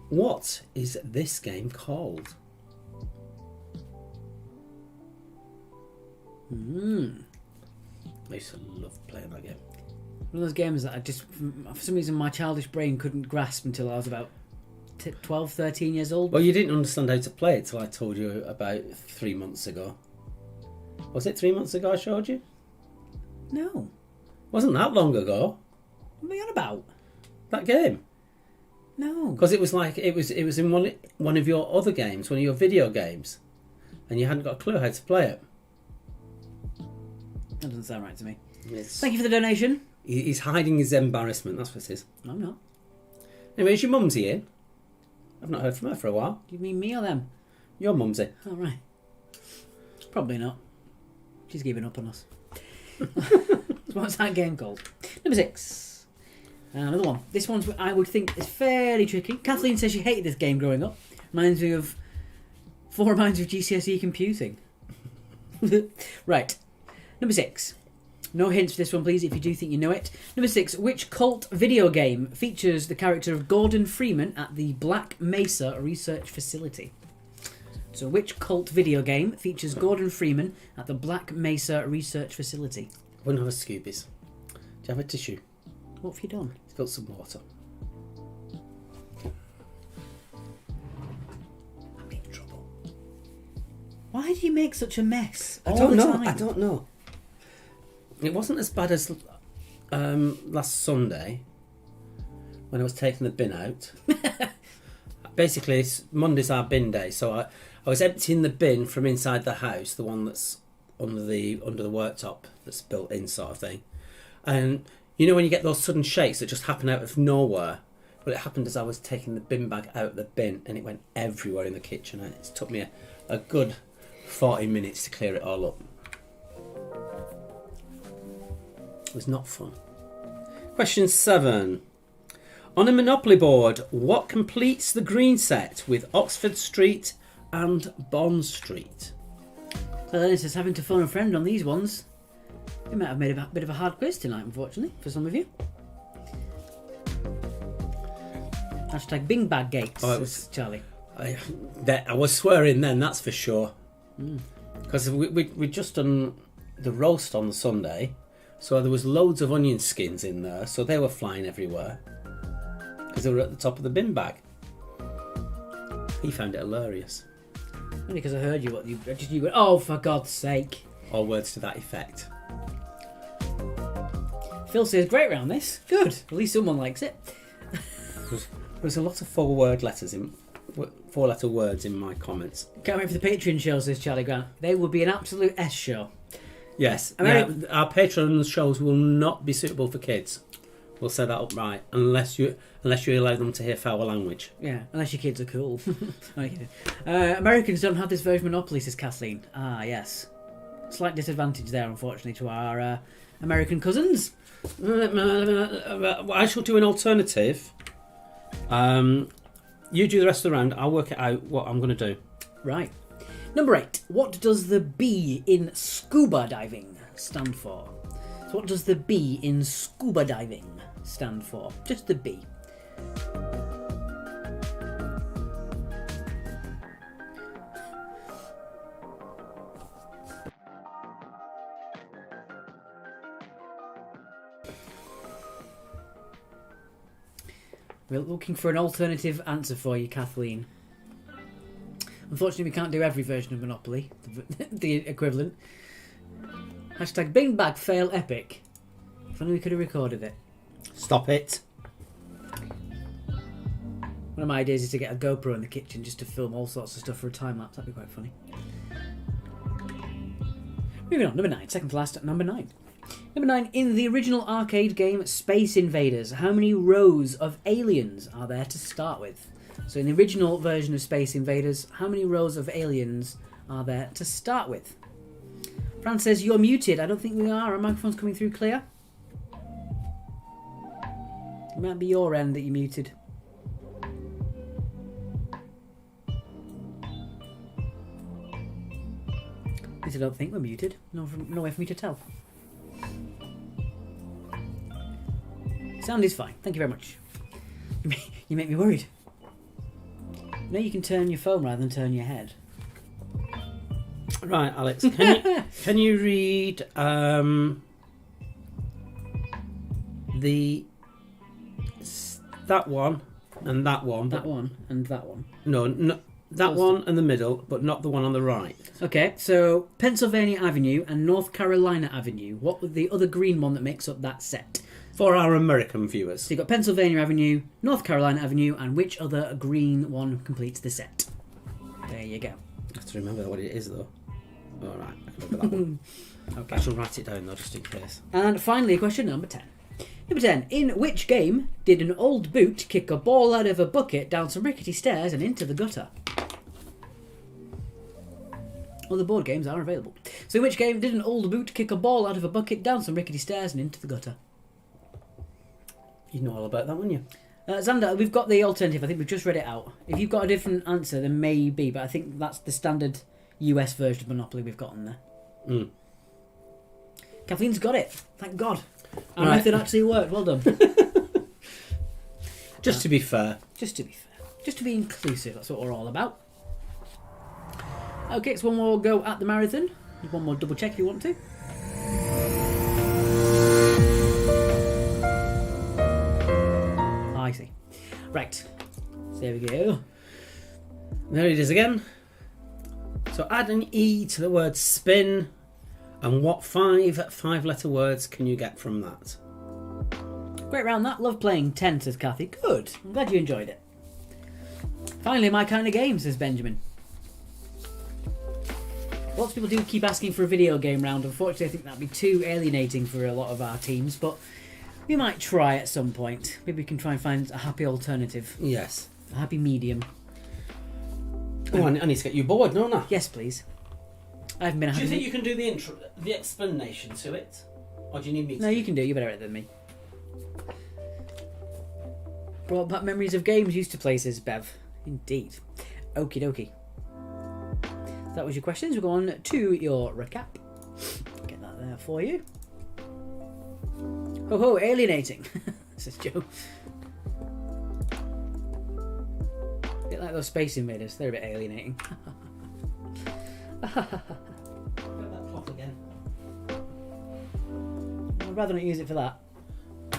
What is this game called? I used to love playing that game. One of those games that I just, for some reason, my childish brain couldn't grasp until I was about 12, 13 years old. Well, you didn't understand how to play it till I told you about 3 months ago. Was it 3 months ago I showed you? No. Wasn't that long ago. What are you on about? That game. No. Because it was like it was in one of your other games, one of your video games, and you hadn't got a clue how to play it. That doesn't sound right to me. It's, Thank you for the donation. He's hiding his embarrassment. That's what it is. I'm not. Anyway, is your mumsy in? I've not heard from her for a while. Do you mean me or them? Your mumsy. Oh, right. Probably not. She's giving up on us. So what's that game called? Number 6. Another one. This one's, I would think, is fairly tricky. Kathleen says she hated this game growing up. Reminds me of 4 reminds me of GCSE computing. Right. Number 6. No hints for this one, please, if you do think you know it. Number 6. Which cult video game features the character of Gordon Freeman at the Black Mesa Research Facility? So which cult video game features Gordon Freeman at the Black Mesa Research Facility? I wouldn't have a Scoobies. Do you have a tissue? What have you done? Spilt some water. Why do you make such a mess I all don't the know. time? I don't know. It wasn't as bad as last Sunday when I was taking the bin out. Basically, Monday's our bin day, so I was emptying the bin from inside the house, the one that's under the worktop that's built in, sort of thing. And you know when you get those sudden shakes that just happen out of nowhere? Well, it happened as I was taking the bin bag out of the bin, and it went everywhere in the kitchen. It took me a good 40 minutes to clear it all up. It was not fun. Question 7. On a Monopoly board, what completes the green set with Oxford Street and Bond Street? So Dennis is having to phone a friend on these ones. We might have made a bit of a hard quiz tonight, unfortunately, for some of you. Hashtag Bing Bag Gates, Oh, it was- Charlie. I was swearing then, that's for sure. Because we'd just done the roast on the Sunday, so there was loads of onion skins in there, so they were flying everywhere. Because they were at the top of the bin bag. He found it hilarious. Only because I heard you went, oh, for God's sake. All words to that effect. Phil says, great round this. Good. At least someone likes it. There's a lot of four-letter words in my comments. Can't wait for the Patreon show, says Charlie Grant. They will be an absolute S show. Yes, Yeah. Our Patreon shows will not be suitable for kids. We'll say that up right, unless you allow them to hear foul language. Yeah, unless your kids are cool. No, kidding. Americans don't have this version of Monopoly, says Kathleen. Ah, yes. Slight disadvantage there, unfortunately, to our American cousins. I shall do an alternative. You do the rest of the round. I'll work it out what I'm going to do. Right. Number 8. What does the B in scuba diving stand for? So what does the B in scuba diving stand for? Just the B. We're looking for an alternative answer for you, Kathleen. Unfortunately, we can't do every version of Monopoly, the equivalent. Hashtag Bing Bag Fail Epic. If only we could have recorded it. Stop it. One of my ideas is to get a GoPro in the kitchen just to film all sorts of stuff for a time lapse. That'd be quite funny. Moving on, number 9. Second to last at number 9. Number 9. In the original arcade game Space Invaders, how many rows of aliens are there to start with? So in the original version of Space Invaders, how many rows of aliens are there to start with? Fran says, you're muted. I don't think we are. Our microphone's coming through clear. It might be your end that you're muted. At least I don't think we're muted. No way for me to tell. Sound is fine. Thank you very much. You make me worried. You know you can turn your phone rather than turn your head. Right, Alex. Can you read that one and that one? That one and that one. No, that one and the middle, but not the one on the right. Okay, so Pennsylvania Avenue and North Carolina Avenue. What was the other green one that makes up that set? For our American viewers. So you've got Pennsylvania Avenue, North Carolina Avenue, and which other green one completes the set? There you go. I have to remember what it is, though. All right, I can remember that one. Okay. I shall write it down, though, just in case. And finally, question number 10. Number 10. In which game did an old boot kick a ball out of a bucket down some rickety stairs and into the gutter? Other board games are available. So in which game did an old boot kick a ball out of a bucket down some rickety stairs and into the gutter? You know all about that, wouldn't you? Xander, we've got the alternative. I think we've just read it out. If you've got a different answer, then maybe, but I think that's the standard US version of Monopoly we've got on there. Mm. Kathleen's got it. Thank God. Our Right. method actually worked. Well done. Just to be fair. Just to be fair. Just to be inclusive. That's what we're all about. Okay, so one more go at the marathon. One more double check if you want to. I see. Right. So there we go. There it is again. So add an E to the word spin, and what five-letter words can you get from that? Great round that. Love playing 10, says Kathy. Good. I'm glad you enjoyed it. Finally, my kind of game, says Benjamin. Lots of people do keep asking for a video game round. Unfortunately, I think that'd be too alienating for a lot of our teams, but we might try at some point. Maybe we can try and find a happy alternative. Yes. A happy medium. Oh, I need to get you bored, don't I? Yes, please. I haven't been Do you happy. think you can do the intro, the explanation to it? Or do you need me to? No, you can do it. You're better at it than me. Brought back memories of games used to play, says Bev. Indeed. Okie dokie. That was your questions. We'll go on to your recap. Get that there for you. Ho ho, alienating, says Joe. A bit like those Space Invaders. They're a bit alienating. Get that cloth again. I'd rather not use it for that.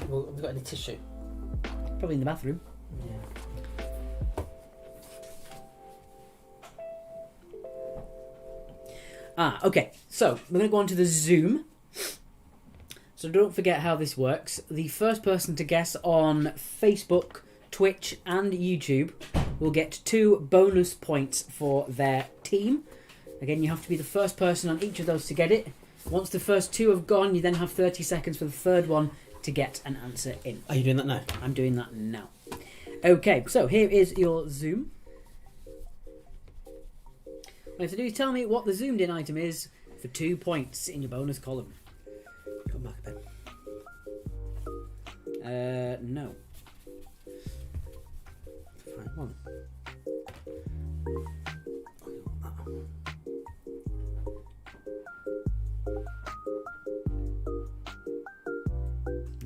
Well, have we got any tissue? Probably in the bathroom. Yeah. Okay. So, we're going to go on to the Zoom. So don't forget how this works. The first person to guess on Facebook, Twitch and YouTube will get 2 bonus points for their team. Again, you have to be the first person on each of those to get it. Once the first 2 have gone, you then have 30 seconds for the third one to get an answer in. Are you doing that now? I'm doing that now. Okay, so here is your Zoom. What you have to do is tell me what the zoomed in item is for 2 points in your bonus column. Got marker pen. No. Fine, one.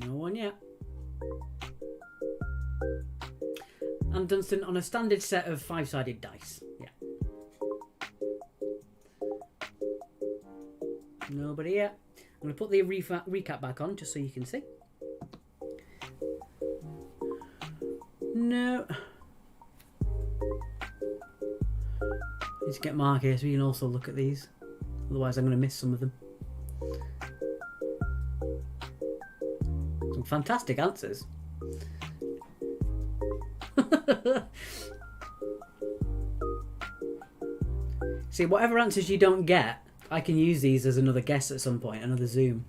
No one yet. And Dunstan on a standard set of 5-sided dice. Yeah. Nobody yet. I'm going to put the recap back on just so you can see. No. Need to get Mark here so we can also look at these. Otherwise I'm going to miss some of them. Some fantastic answers. See, whatever answers you don't get, I can use these as another guess at some point, another Zoom.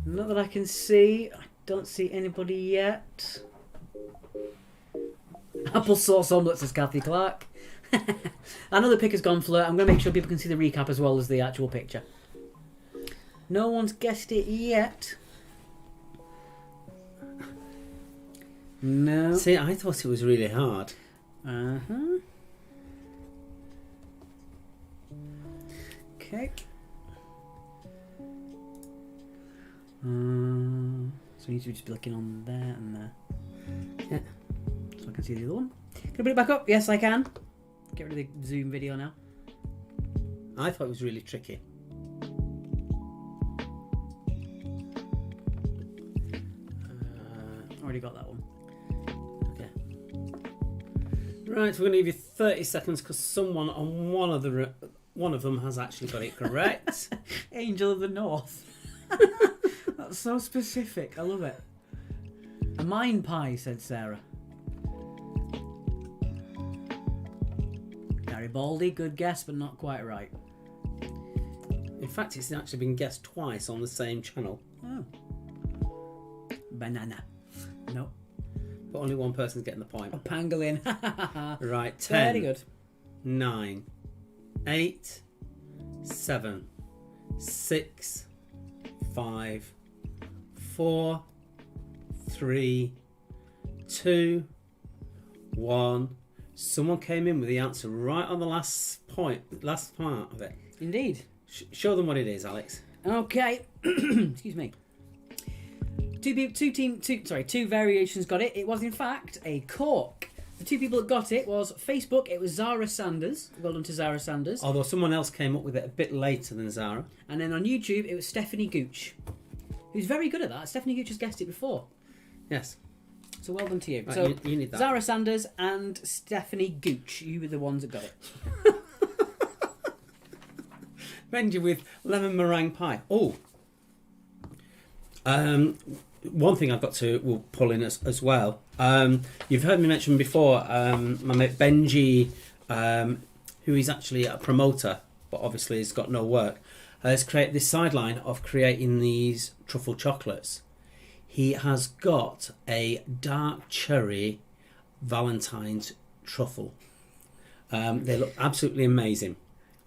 Not that I can see. I don't see anybody yet. Applesauce omelette, says Kathy Clark. I know the pick has gone flirt. I'm going to make sure people can see the recap as well as the actual picture. No one's guessed it yet. No. See, I thought it was really hard. Uh-huh. Okay. So we need to just be looking on there and there. Yeah. So I can see the other one. Can I put it back up? Yes, I can. Get rid of the Zoom video now. I thought it was really tricky. Already got that one. Okay. Right, we're going to give you 30 seconds because someone on one of them has actually got it correct. Angel of the North. That's so specific. I love it. A mine pie, said Sarah. Garibaldi, good guess, but not quite right. In fact, it's actually been guessed twice on the same channel. Oh. Banana. No. But only one person's getting the point. A pangolin. Right, 10, Very good. 9, 8, 7, 6, 5, 4, 3, 2, 1. Someone came in with the answer right on the last part of it. Indeed. Show them what it is, Alex. Okay. Excuse me. Two variations got it. It was in fact a cork. The 2 people that got it was Facebook. It was Zara Sanders. Well done to Zara Sanders. Although someone else came up with it a bit later than Zara. And then on YouTube, it was Stephanie Gooch, who's very good at that. Stephanie Gooch has guessed it before. Yes. So well done to you. Right, So you need that. Zara Sanders and Stephanie Gooch, you were the ones that got it. Benji with lemon meringue pie. Oh. One thing I've got to will pull in as well. You've heard me mention before my mate Benji, who is actually a promoter, but obviously has got no work, has created this sideline of creating these truffle chocolates. He has got a dark cherry Valentine's truffle. They look absolutely amazing.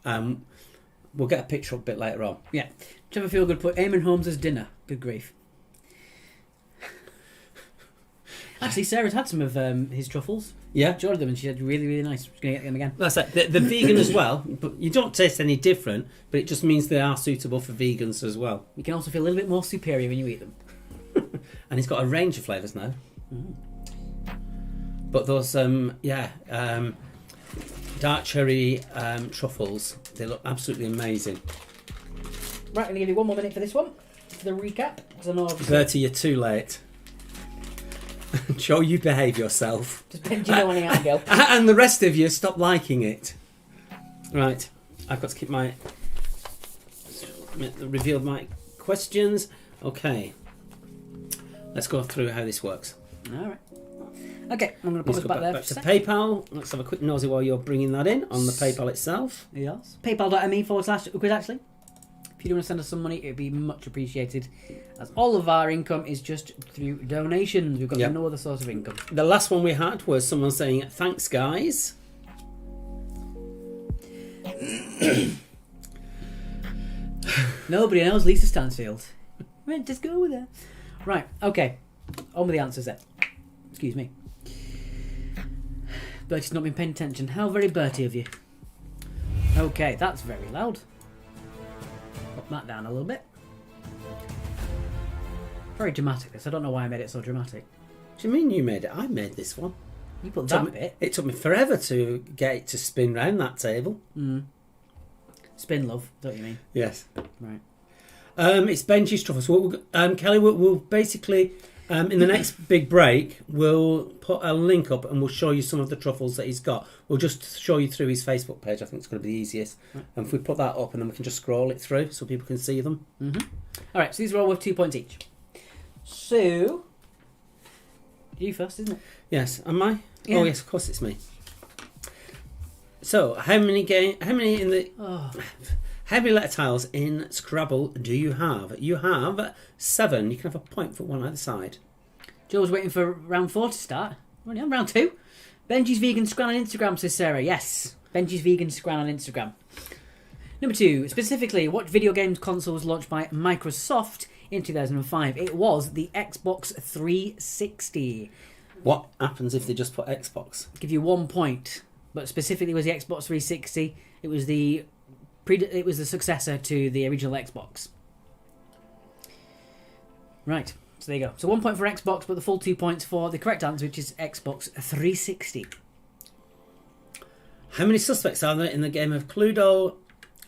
We'll get a picture up a bit later on. Yeah. Trevor Feelgood put Eamon Holmes as dinner. Good grief. Actually, Sarah's had some of his truffles. Yeah. Enjoyed them, and she said really, really nice. She's going to get them again. That's it. They're vegan as well, but you don't taste any different, but it just means they are suitable for vegans as well. You can also feel a little bit more superior when you eat them. And it's got a range of flavours now. But those, dark cherry truffles, they look absolutely amazing. Right, I'm going to give you one more minute for this one, for the recap. Because I know Bertie, you're too late. Joe, you behave yourself. just Benji know when I go. And the rest of you, stop liking it. Right, I've got to keep revealed my questions. Okay. Let's go through how this works. All right. Okay, I'm going to put Let's this go back there back for to a sec. PayPal. Let's have a quick nosy while you're bringing that in on the PayPal itself. Yes. PayPal.me/Quiz-Ashley. If you do want to send us some money, it would be much appreciated, as all of our income is just through donations. We've got no other source of income. The last one we had was someone saying, thanks, guys. Nobody knows Lisa Stansfield. Right, just go with her. Right, okay. On with the answers then. Excuse me. Bertie's not been paying attention. How very Bertie of you. Okay, that's very loud. Pop that down a little bit. Very dramatic this. I don't know why I made it so dramatic. What do you mean you made it? I made this one. You put that bit. It took me forever to get it to spin round that table. Spin love, don't you mean? Yes. Right. It's Benji's truffles. Kelly, we'll basically, in the next big break, we'll put a link up and we'll show you some of the truffles that he's got. We'll just show you through his Facebook page. I think it's going to be the easiest. Right. And if we put that up and then we can just scroll it through so people can see them. All right, so these are all worth 2 points each. So, you first, isn't it? Yes. Am I? Yeah. Oh, yes, of course it's me. So, how many letter tiles in Scrabble do you have? You have 7. You can have a point for one either side. Joe's waiting for round 4 to start. We're only on round 2. Benji's Vegan Scran on Instagram, says Sarah. Yes, Benji's Vegan Scran on Instagram. Number 2. Specifically, what video game console was launched by Microsoft in 2005? It was the Xbox 360. What happens if they just put Xbox? Give you 1 point. But specifically, it was the Xbox 360. It was the successor to the original Xbox. Right, so there you go. So 1 point for Xbox, but the full 2 points for the correct answer, which is Xbox 360. How many suspects are there in the game of Pluto?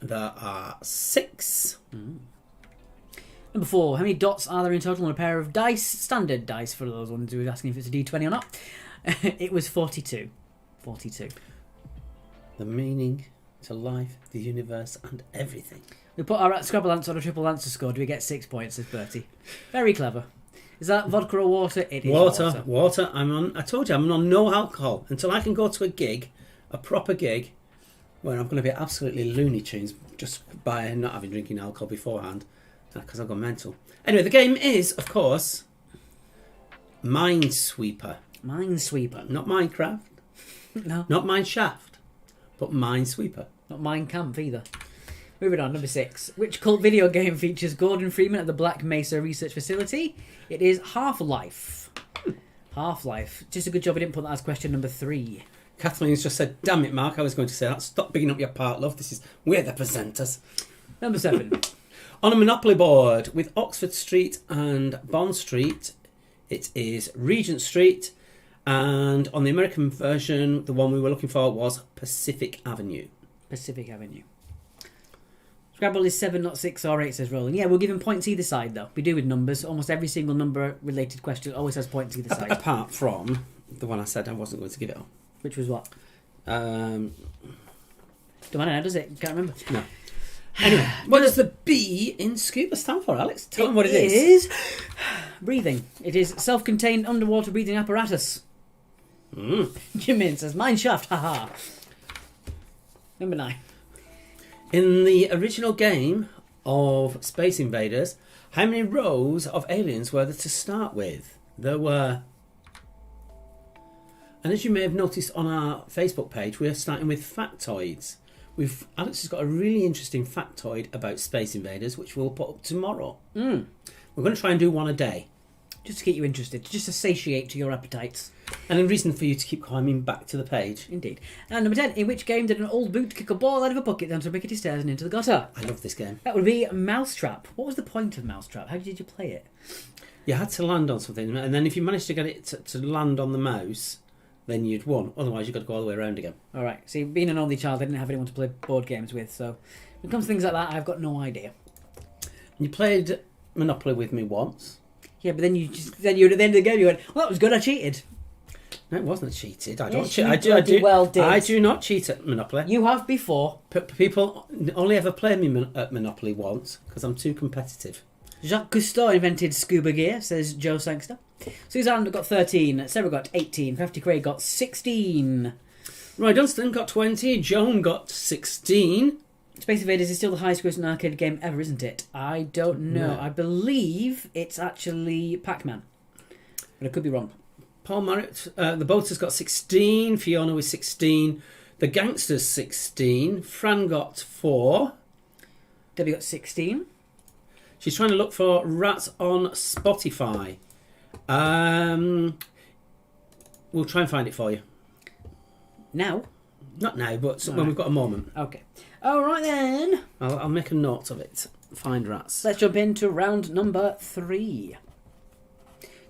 There are 6. Number 4, how many dots are there in total on a pair of dice? Standard dice, for those ones who were asking if it's a D20 or not. It was 42. 42. The meaning to life, the universe, and everything. We put our Scrabble answer on a triple answer score. Do we get 6 points, says Bertie. Very clever. Is that vodka or water? It is water. I told you, I'm on no alcohol until I can go to a gig, a proper gig, where I'm going to be absolutely Looney Tunes just by not having drinking alcohol beforehand, because I've gone mental. Anyway, the game is, of course, Minesweeper. Minesweeper. Not Minecraft. No. Not Mineshaft, but Minesweeper. Not Mein Kampf either. Moving on, number 6. Which cult video game features Gordon Freeman at the Black Mesa Research Facility? It is Half-Life. Half-Life. Just a good job I didn't put that as question number 3. Kathleen's just said, damn it, Mark, I was going to say that. Stop bigging up your part, love. We're the presenters. Number 7. On a Monopoly board with Oxford Street and Bond Street, it is Regent Street. And on the American version, the one we were looking for was Pacific Avenue. Pacific Avenue. Scrabble is 7, not 6 or 8, says Roland. Yeah, we'll give him points either side, though. We do with numbers. Almost every single number-related question always has points either side. Apart from the one I said I wasn't going to give it on. Which was what? Um, Don't matter now, does it? Can't remember. No. Anyway, what does the B in scuba stand for, Alex? Tell them what it is. It is breathing. It is self-contained underwater breathing apparatus. Jimin says, mine shaft, haha. Number 9. In the original game of Space Invaders, how many rows of aliens were there to start with? There were... And as you may have noticed on our Facebook page, we're starting with factoids. Alex has got a really interesting factoid about Space Invaders, which we'll put up tomorrow. We're going to try and do one a day. Just to get you interested, just to satiate to your appetites. And a reason for you to keep climbing back to the page. Indeed. And number 10, in which game did an old boot kick a ball out of a bucket down some rickety stairs and into the gutter? I love this game. That would be Mousetrap. What was the point of Mousetrap? How did you play it? You had to land on something, and then if you managed to get it to land on the mouse, then you'd won. Otherwise, you've got to go all the way around again. All right. See, being an only child, I didn't have anyone to play board games with, so when it comes to things like that, I've got no idea. You played Monopoly with me once. Yeah, but then you at the end of the game, you went, well, that was good, I cheated. No, it wasn't cheated. I Yes, don't cheat. you I bloody well did. I do not cheat at Monopoly. You have before. People only ever play me at Monopoly once because I'm too competitive. Jacques Cousteau invented scuba gear, says Joe Sangster. Suzanne got 13, Sarah got 18, Crafty Craig got 16. Roy Dunstan got 20, Joan got 16. Space Invaders is still the highest grossing arcade game ever, isn't it? I don't know. No. I believe it's actually Pac-Man. But I could be wrong. Paul Marriott, the Boaters got 16, Fiona was 16, the Gangsters 16, Fran got 4. Debbie got 16. She's trying to look for Rats on Spotify. We'll try and find it for you. Now? Not now, but when right. we've got a moment. Okay. All right then. I'll make a note of it. Find Rats. Let's jump into round number 3.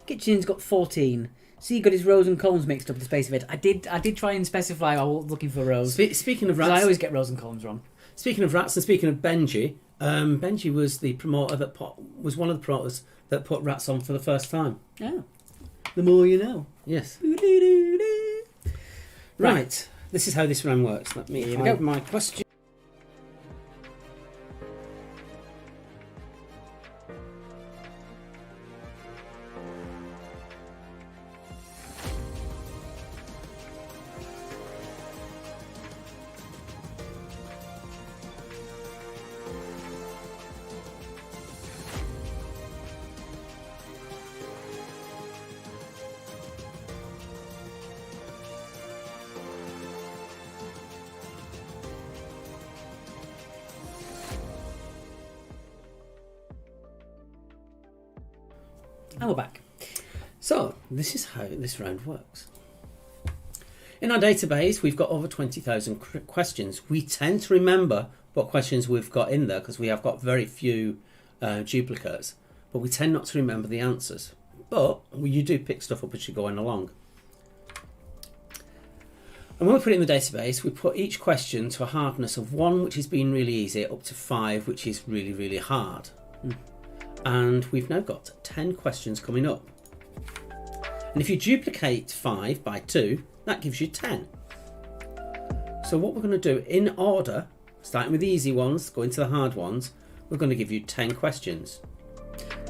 Kitchen's got 14. See, he got his rows and columns mixed up with the Space Invaders. I did try and specify I was looking for rows. Speaking of Rats, Rats... I always get rows and columns wrong. Speaking of Rats and speaking of Benji, Benji was the promoter was one of the promoters that put Rats on for the first time. Oh. The more you know. Yes. Boo-doo-doo-doo. Right. This is how this round works. Let me Here we hide go. my question. And we're back. So, this is how this round works. In our database, we've got over 20,000 questions. We tend to remember what questions we've got in there because we have got very few duplicates, but we tend not to remember the answers. But you do pick stuff up as you're going along. And when we put it in the database, we put each question to a hardness of 1, which has been really easy, up to 5, which is really, really hard. And we've now got 10 questions coming up. And if you duplicate 5 by 2, that gives you 10. So what we're going to do in order, starting with the easy ones, going to the hard ones, we're going to give you 10 questions.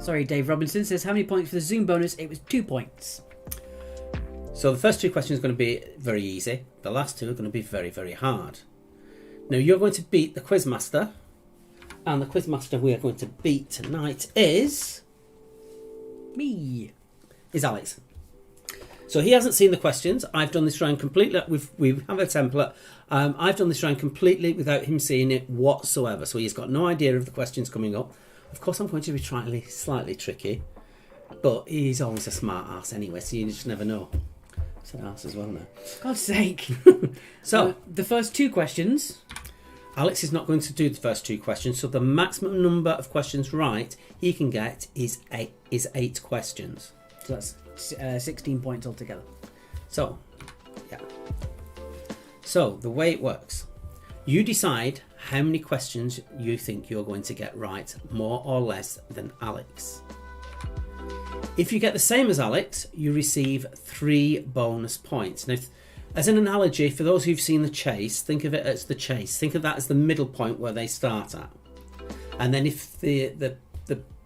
Sorry, Dave Robinson says, how many points for the Zoom bonus? It was 2 points. So the first 2 questions are going to be very easy. The last 2 are going to be very, very hard. Now you're going to beat the Quizmaster. And the Quizmaster we are going to beat tonight is... Me. Is Alex. So he hasn't seen the questions. I've done this round completely. We have a template. I've done this round completely without him seeing it whatsoever. So he's got no idea of the questions coming up. Of course, I'm going to be slightly tricky. But he's always a smart ass anyway, so you just never know. It's an ass as well now. God's sake. So, the first 2 questions... Alex is not going to do the first 2 questions, so the maximum number of questions right he can get is 8 questions. So that's 16 points altogether. So, yeah. So, the way it works, you decide how many questions you think you're going to get right, more or less than Alex. If you get the same as Alex, you receive 3 bonus points. Now, as an analogy, for those who've seen The Chase, think of it as the chase. Think of that as the middle point where they start at. And then if the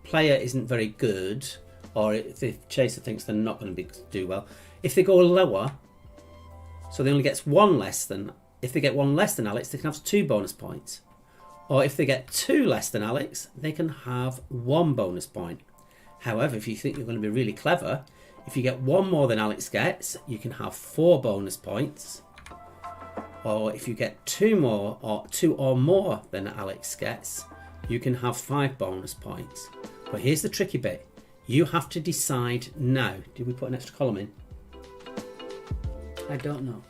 player isn't very good, or if the chaser thinks they're not going to do well, if they go lower, so they only gets one less than. If they get one less than Alex, they can have 2 bonus points. Or if they get 2 less than Alex, they can have 1 bonus point. However, if you think you're going to be really clever, if you get 1 more than Alex gets, you can have 4 bonus points. Or if you get 2 more, or 2 or more than Alex gets, you can have 5 bonus points. But here's the tricky bit. You have to decide now. Did we put an extra column in? I don't know.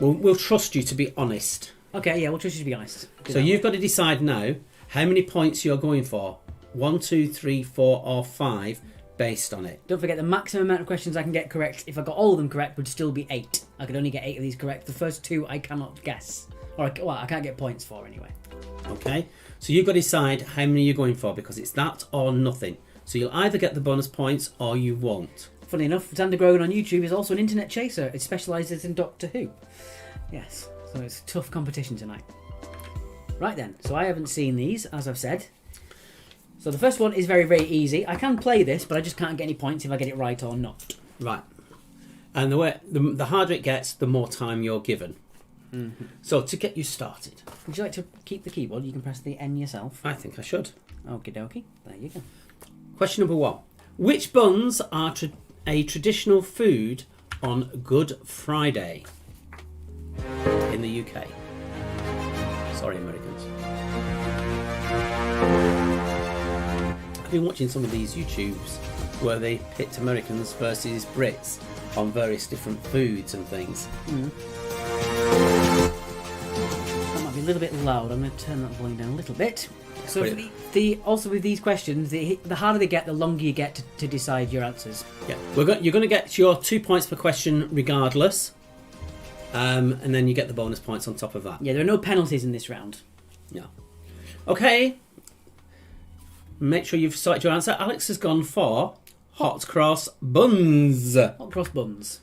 We'll trust you to be honest. Okay, yeah, we'll trust you to be honest. So you've got to decide now how many points you're going for. 1, 2, 3, 4 or 5 based on it. Don't forget the maximum amount of questions I can get correct, if I got all of them correct, would still be 8. I could only get 8 of these correct. The first 2 I cannot guess. Or, I can't get points for anyway. Okay, so you've got to decide how many you're going for, because it's that or nothing. So you'll either get the bonus points or you won't. Funny enough, Xander Grogan on YouTube is also an internet chaser. It specialises in Doctor Who. Yes, so it's tough competition tonight. Right then, so I haven't seen these, as I've said. So the first one is very, very easy. I can play this, but I just can't get any points if I get it right or not. Right. And the harder it gets, the more time you're given. Mm-hmm. So to get you started... Would you like to keep the keyboard? You can press the N yourself. I think I should. Okie dokie. There you go. Question number 1. Which buns are a traditional food on Good Friday in the UK? Sorry, Americans. I've been watching some of these YouTubes where they pit Americans versus Brits on various different foods and things. That might be a little bit loud. I'm going to turn that volume down a little bit. So also with these questions, the harder they get, the longer you get to decide your answers. Yeah, you're going to get your 2 points per question regardless, and then you get the bonus points on top of that. Yeah, there are no penalties in this round. No. Okay. Make sure you've sorted your answer. Alex has gone for hot cross buns. Hot cross buns.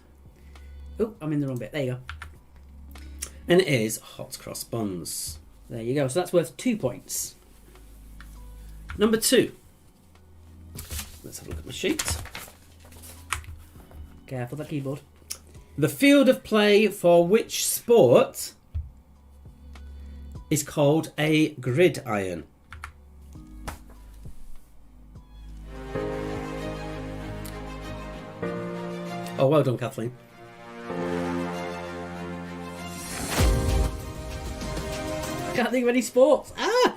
Oh, I'm in the wrong bit. There you go. And it is hot cross buns. There you go. So that's worth 2 points. Number 2. Let's have a look at my sheet. Careful that keyboard. The field of play for which sport is called a gridiron? Oh, well done, Kathleen. I can't think of any sports. Ah!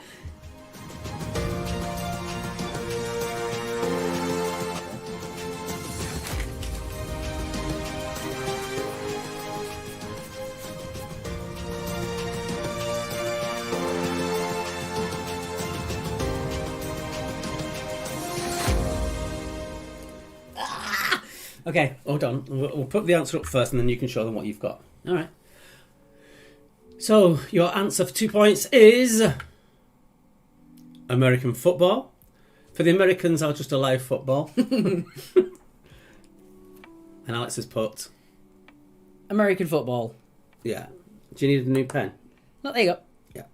Okay. Hold on. We'll put the answer up first and then you can show them what you've got. All right. So, your answer for 2 points is American football. For the Americans, I'll just allow football. And Alex has put... American football. Yeah. Do you need a new pen? Oh, there you go. Yeah.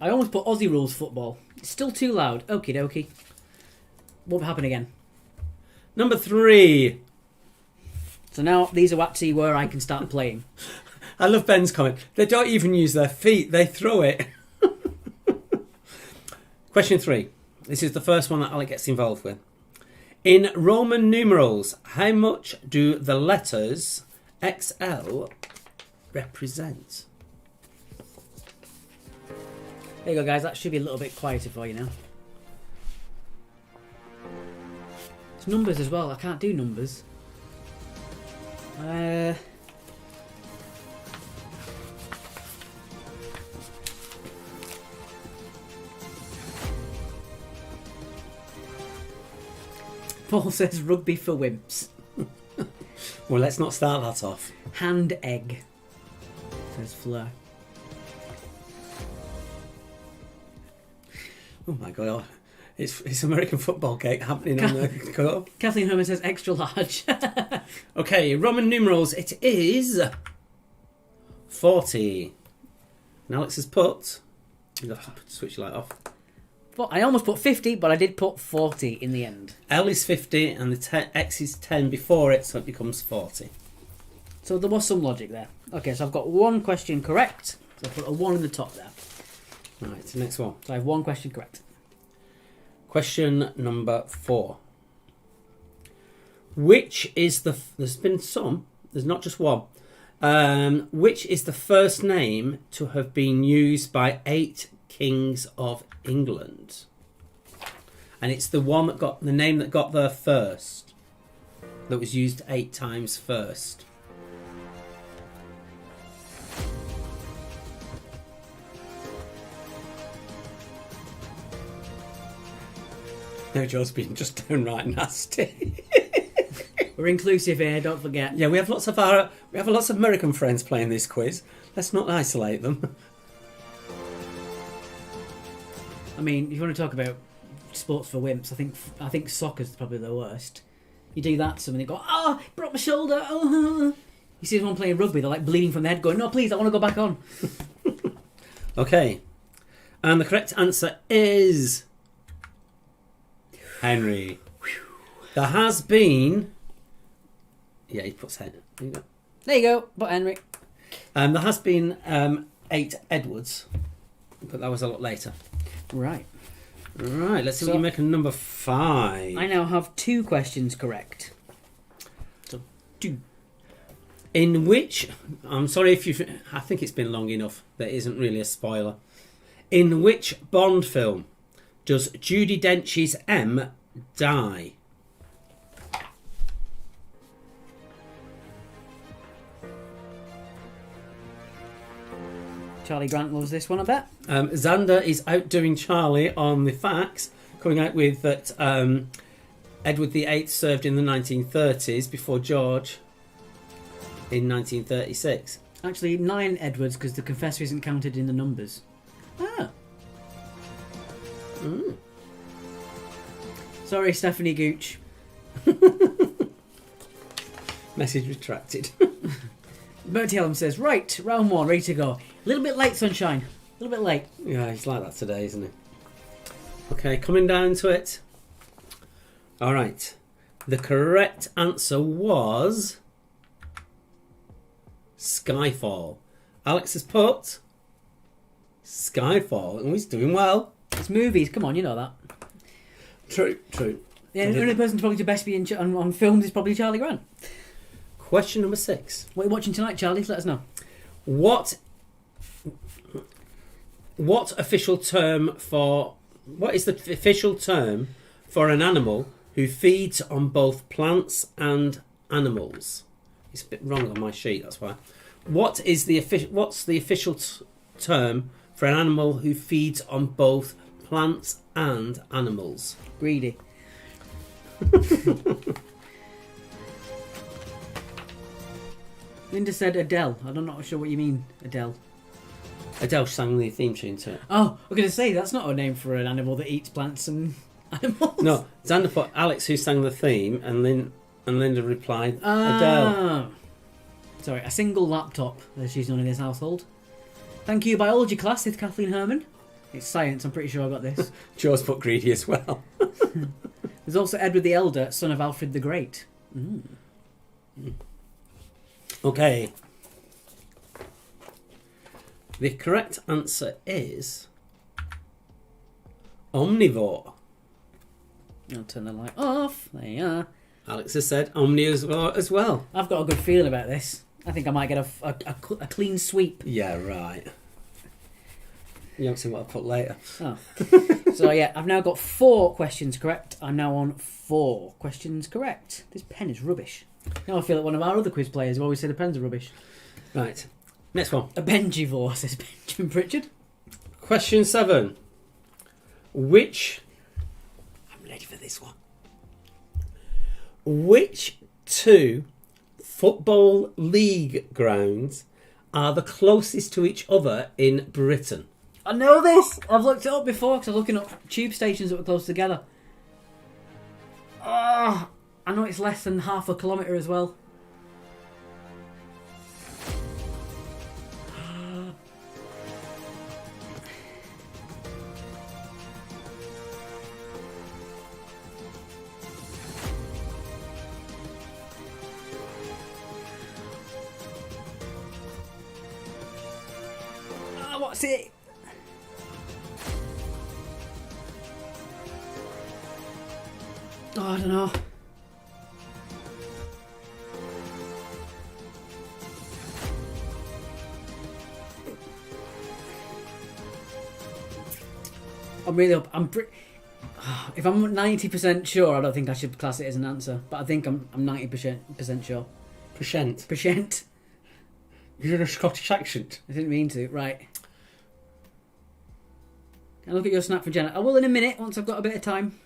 I almost put Aussie rules football. It's still too loud. Okie dokie. Won't happen again. Number 3. So now these are actually where I can start playing. I love Ben's comment. They don't even use their feet. They throw it. Question 3. This is the first one that Alec gets involved with. In Roman numerals, how much do the letters XL represent? There you go, guys. That should be a little bit quieter for you now. It's numbers as well. I can't do numbers. Paul says rugby for wimps. Well, let's not start that off. Hand egg, says Fleur. Oh my God. It's American football cake happening on the court. Kathleen Herman says extra large. Okay, Roman numerals. It is 40. And Alex has put... You'll have to switch your light off. I almost put 50, but I did put 40 in the end. L is 50 and the X is 10 before it, so it becomes 40. So there was some logic there. Okay, so I've got one question correct. So I put a 1 in the top there. Right, the next one. So I have one question correct. Question number 4. Which is the... There's been some. There's not just one. Which is the first name to have been used by 8 kings of England? And it's the one that got... The name that got there first. That was used 8 times first. No, Joe's been just downright nasty. We're inclusive here, don't forget. Yeah, we have lots of American friends playing this quiz. Let's not isolate them. I mean, if you want to talk about sports for wimps, I think soccer's probably the worst. You do that to someone, they go, "Oh, broke my shoulder." Oh. You see someone playing rugby, they're like bleeding from the head, going, "No, please, I want to go back on." Okay, and the correct answer is Henry. There has been. Yeah, he puts head. There you go. There you go, but Henry. There has been 8 Edwards, but that was a lot later. Right. Right, let's see So- what you make a number 5. I now have 2 questions correct. So, 2. In which, I'm sorry if you, I think it's been long enough. That isn't really a spoiler. In which Bond film does Judi Dench's M die? Charlie Grant loves this one, I bet. Xander is outdoing Charlie on the facts, coming out with that Edward VIII served in the 1930s before George in 1936. Actually, 9 Edwards, because the Confessor isn't counted in the numbers. Ah. Mm. Sorry, Stephanie Gooch. Message retracted. Bertie Ellum says, right, round 1, ready to go. A little bit late, Sunshine. A little bit late. Yeah, he's like that today, isn't he? Okay, coming down to it. All right. The correct answer was Skyfall. Alex has put Skyfall, and he's doing well. It's movies, come on, you know that. True. The only person to probably do best be on films is probably Charlie Grant. Question number 6. What are you watching tonight, Charlie? Let us know. What official term for... What is the official term for an animal who feeds on both plants and animals? It's a bit wrong on my sheet, that's why. What's the official term for an animal who feeds on both plants and animals? Greedy. Linda said Adele. I'm not sure what you mean, Adele. Adele sang the theme tune to it. Oh, I'm going to say, that's not a name for an animal that eats plants and animals. No, Xander put Alex who sang the theme, and Linda replied Adele. Sorry, a single laptop, as she's known in this household. Thank you, biology class, with Kathleen Herman. It's science, I'm pretty sure I got this. Joe's put greedy as well. There's also Edward the Elder, son of Alfred the Great. Mm. Okay. The correct answer is omnivore. I'll turn the light off. There you are. Alex has said omnivore as well. I've got a good feeling about this. I think I might get a clean sweep. Yeah, right. You haven't seen what I put later. Oh. So yeah, I've now got 4 questions correct. I'm now on 4 questions correct. This pen is rubbish. Now I feel like one of our other quiz players who always say the pens are rubbish. Right. Next one. A Benjivore, says Benjamin Pritchard. Question 7. Which... I'm ready for this one. Which 2 football league grounds are the closest to each other in Britain? I know this! I've looked it up before because I was looking up tube stations that were close together. I know it's less than half a kilometre as well. What's it? Oh, I don't know. If I'm 90% sure, I don't think I should class it as an answer. But I think I'm 90% sure. Percent. You did a Scottish accent. I didn't mean to. Right. Can I look at your snap for Jenna? I will in a minute once I've got a bit of time.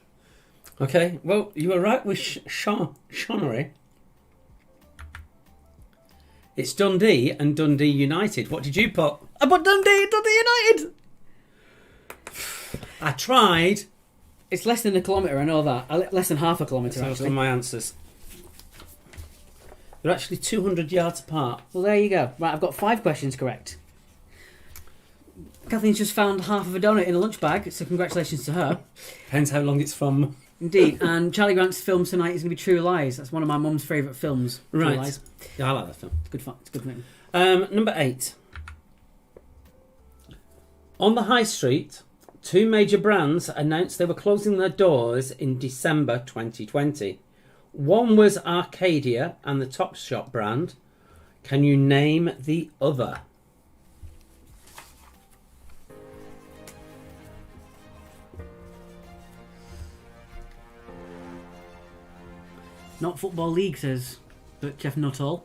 Okay, well, you were right with Shonnery. It's Dundee and Dundee United. What did you put? I put Dundee United! I tried. It's less than a kilometre, I know that. Less than half a kilometre, Those actually. are my answers. They're actually 200 yards apart. Well, there you go. Right, I've got 5 questions correct. Kathleen's just found half of a donut in a lunch bag, so congratulations to her. Depends how long it's from. Indeed. And Charlie Grant's film tonight is going to be True Lies. That's one of my mum's favourite films. Right. True Lies. Yeah, I like that film. It's good fun. It's good fun. Number 8. On the high street, 2 major brands announced they were closing their doors in December 2020. One was Arcadia and the Topshop brand. Can you name the other? Not Football League, says but Jeff Nuttall.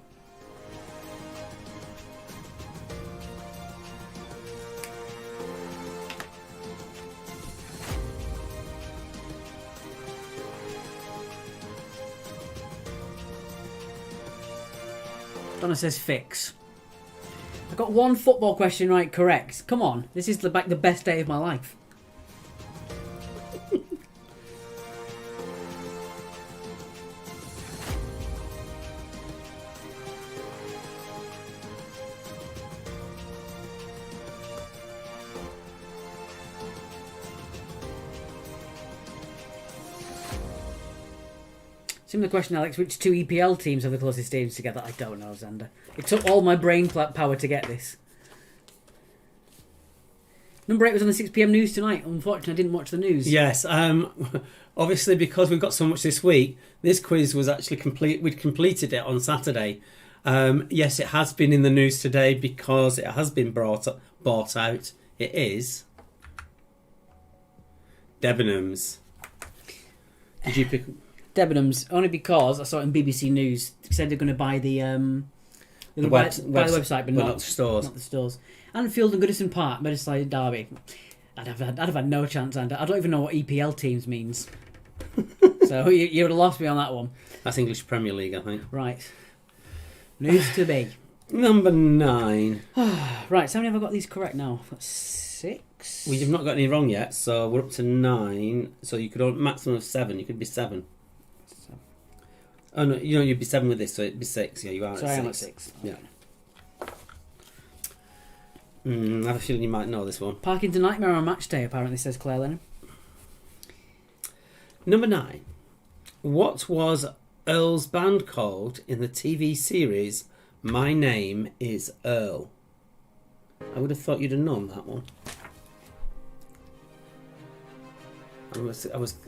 Donna says fix. I got one football question right correct. Come on, this is the best day of my life. Similar question, Alex. Which 2 EPL teams have the closest stadiums together? I don't know, Xander. It took all my brain power to get this. Number 8 was on the 6 PM news tonight. Unfortunately, I didn't watch the news. Yes. Obviously, because we've got so much this week, this quiz was actually complete. We'd completed it on Saturday. Yes, it has been in the news today because it has been bought out. It is Debenhams. Did you pick? Debenhams, only because I saw it in BBC News. They said they're going to buy the website, but not the stores. Not the stores. Anfield and Goodison Park, Merseyside Derby. I'd have had no chance, and I don't even know what EPL teams means. So you would have lost me on that one. That's English Premier League, I think. Right. News to be. Number 9. Right, so how many have I got these correct now? That's 6. Well, you've not got any wrong yet, so we're up to 9. So you could maximum of 7. You could be 7. Oh no, you'd be 7 with this, so it'd be 6. Yeah, you are. So at 6. I am at 6. Yeah. I have a feeling you might know this one. Parking's a nightmare on match day, apparently, says Claire Lennon. Number 9. What was Earl's band called in the TV series My Name is Earl? I would have thought you'd have known that one. I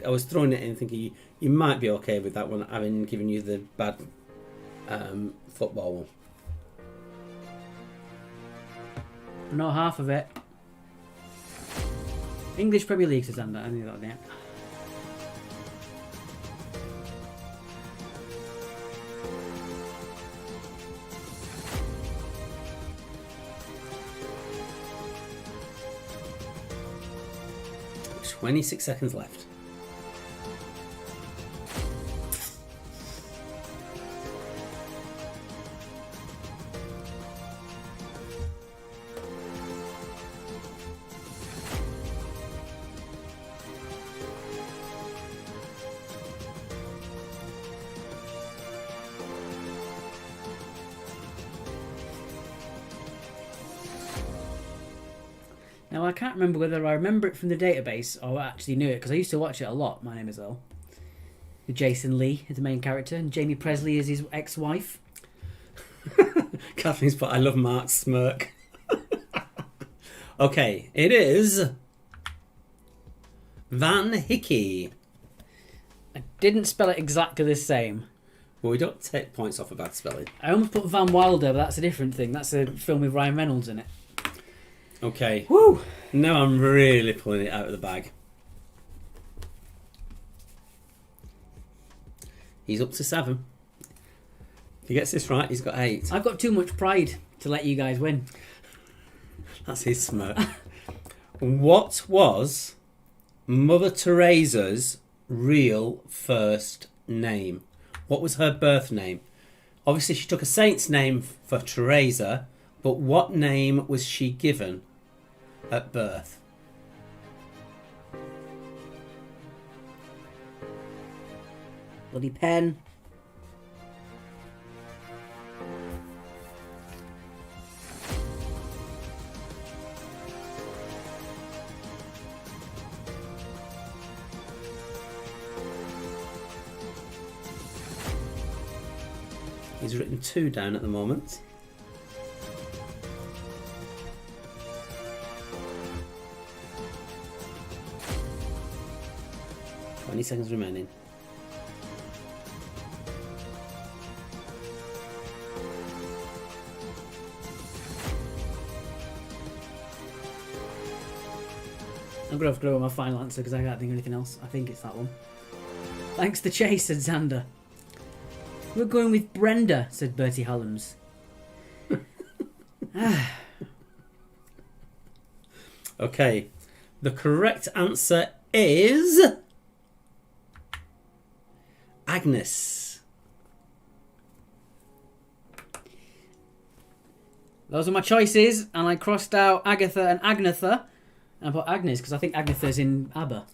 was throwing it in thinking you might be okay with that one, having given you the bad football one. I know half of it. English Premier League, says Xander. I knew that, yeah. There's 26 seconds left. Now, I can't remember whether I remember it from the database or I actually knew it, because I used to watch it a lot. My Name is Earl. With Jason Lee is the main character, and Jamie Presley is his ex-wife. Kathleen's put, I love Mark's smirk. Okay, it is Van Hickey. I didn't spell it exactly the same. Well, we don't take points off a bad spelling. I almost put Van Wilder, but that's a different thing. That's a film with Ryan Reynolds in it. Okay. Woo! Now I'm really pulling it out of the bag. He's up to 7. If he gets this right, he's got 8. I've got too much pride to let you guys win. That's his smirk. What was Mother Teresa's real first name? What was her birth name? Obviously, she took a saint's name for Teresa, but what name was she given at birth? Bloody pen. He's written 2 down at the moment. Twenty seconds remaining. I'm going to have to go with my final answer because I can't think of anything else. I think it's that one. Thanks to Chase, said Xander. We're going with Brenda, said Bertie Hollums. Okay, the correct answer is Agnes. Those are my choices, and I crossed out Agatha and Agnetha, and I put Agnes because I think Agnetha's in ABBA.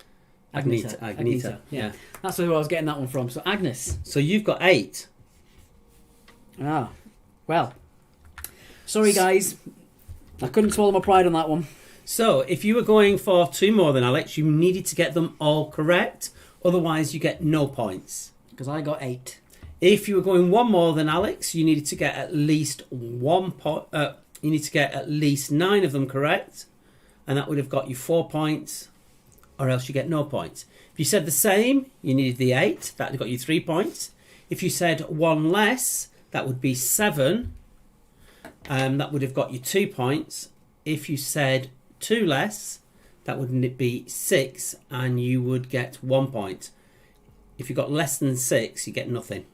Agneta. Yeah. That's where I was getting that one from. So Agnes. So you've got 8. Ah, well. Sorry, guys. I couldn't swallow my pride on that one. So if you were going for 2 more than Alex, you needed to get them all correct. Otherwise, you get no points. Because I got 8. If you were going 1 more than Alex, you needed to get at least 1 point. You need to get at least 9 of them correct, and that would have got you 4 points. Or else you get no points. If you said the same, you needed the 8. That would have got you 3 points. If you said 1 less, that would be 7. That would have got you 2 points. If you said 2 less, that would be 6, and you would get 1 point. If you got less than 6, you get nothing.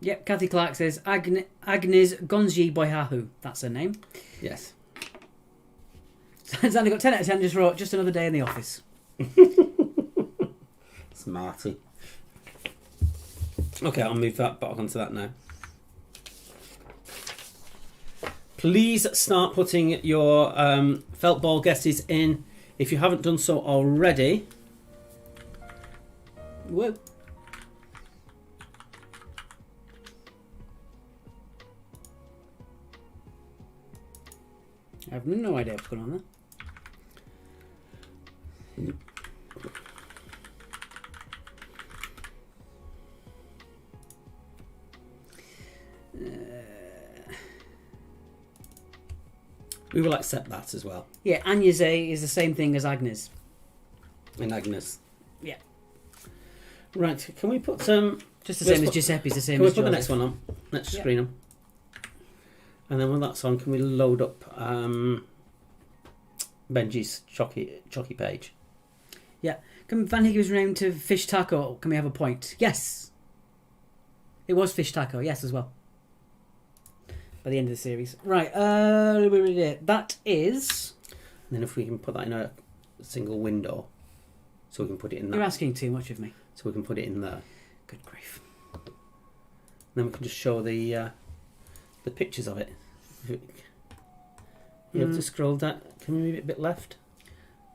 Yep, Kathy Clark says Agnes Gonji Boyhahu. That's her name. Yes. Xander got 10 out of 10, just wrote, just another day in the office. Smarty. Okay, I'll move that back onto that now. Please start putting your felt ball guesses in if you haven't done so already. Whoa. I have no idea what's going on there. We will accept that as well. Yeah, Agnes is the same thing as Agnes. And Agnes. Yeah. Right, can we put... Just the same as Giuseppe's, the same Can we as put the Joseph. next one on? Let's screen them. And then when that's on, can we load up Benji's Chocky page? Yeah. Can Van Hickey was renamed to Fish Taco? Can we have a point? Yes. It was Fish Taco, yes, as well. By the end of the series. Right, that is... And then if we can put that in a single window, so we can put it in that. You're asking too much of me. So we can put it in there. Good grief. And then we can just show the pictures of it. You have to scroll down. Can we move it a bit left?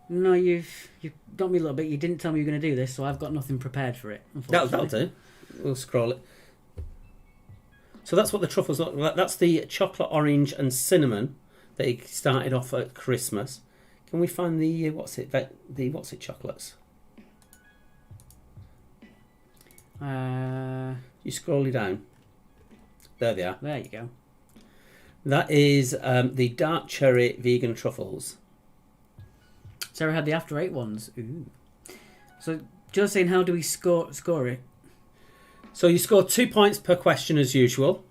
No, you've got me a little bit. You didn't tell me you were going to do this, so I've got nothing prepared for it. That'll do. We'll scroll it. So that's what the truffles look like. That's the chocolate, orange, and cinnamon that he started off at Christmas. Can we find the what's it chocolates? Uh, You scroll it down. There they are. there you go. That is the dark cherry vegan truffles. Sarah had the after 8 ones. Ooh. So, Joe's saying, how do we score it? So you score 2 points per question as usual.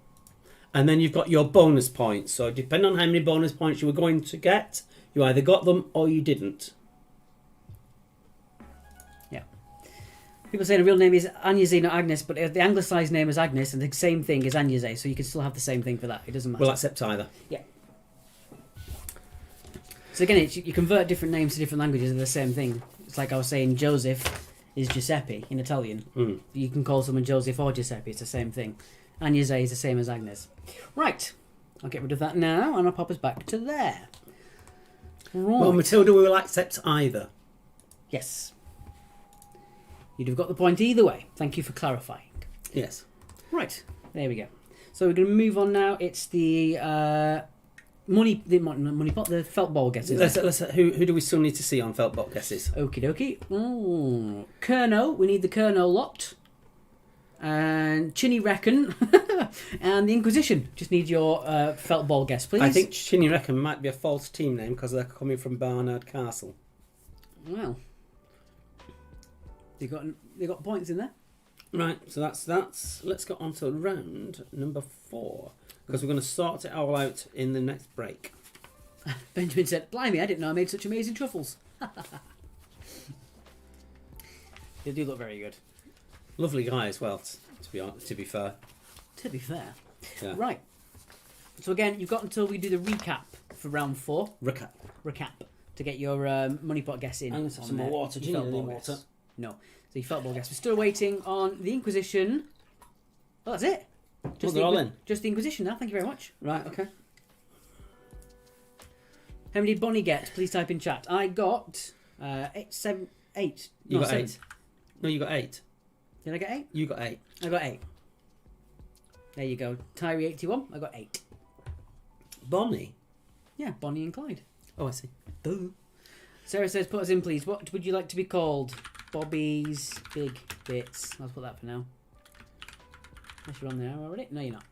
And then you've got your bonus points. So depending on how many bonus points you were going to get, you either got them or you didn't. Yeah. People say the real name is Agnes, not Agnes, but the anglicised name is Agnes, and the same thing is Agnes, so you can still have the same thing for that. It doesn't matter. We'll accept either. Yeah. So again, you convert different names to different languages, and the same thing. It's like I was saying, Joseph is Giuseppe in Italian. Mm. You can call someone Joseph or Giuseppe. It's the same thing. Agnes is the same as Agnes. Right. I'll get rid of that now, and I'll pop us back to there. Right. Well, Matilda, we will accept either. Yes. You'd have got the point either way. Thank you for clarifying. Yes. Right. There we go. So we're going to move on now. It's the money pot, the felt ball guesses. Who do we still need to see on felt ball guesses? Okie dokie. Oh, Kerno. We need the Kerno lot. And Chinny Reckon. And the Inquisition. Just need your felt ball guess, please. I think Chinny Reckon might be a false team name because they're coming from Barnard Castle. Well, they got points in there. Right, so that's. Let's go on to round number 4 because we're going to sort it all out in the next break. Benjamin said, "Blimey, I didn't know I made such amazing truffles." They do look very good. Lovely guy as well. To be fair. To be fair, Yeah. right. So again, you've got until we do the recap for round 4. Recap to get your money pot guess in. I'm going to have on some more there. water. Do you Your need felt any ball water? guess. No. So you felt ball guess. We're still waiting on the Inquisition. Oh, that's it. They're all in. Just the Inquisition now. Thank you very much. Right, okay. How many did Bonnie get? Please type in chat. I got 8. You got 7. 8. No, you got 8. Did I get 8? You got 8. I got 8. There you go. Tyree 81. I got 8. Bonnie? Yeah, Bonnie and Clyde. Oh, I see. Boo. Sarah says, put us in, please. What would you like to be called? Bobby's Big Bits. I'll put that for now. Unless you're on there already. No, you're not.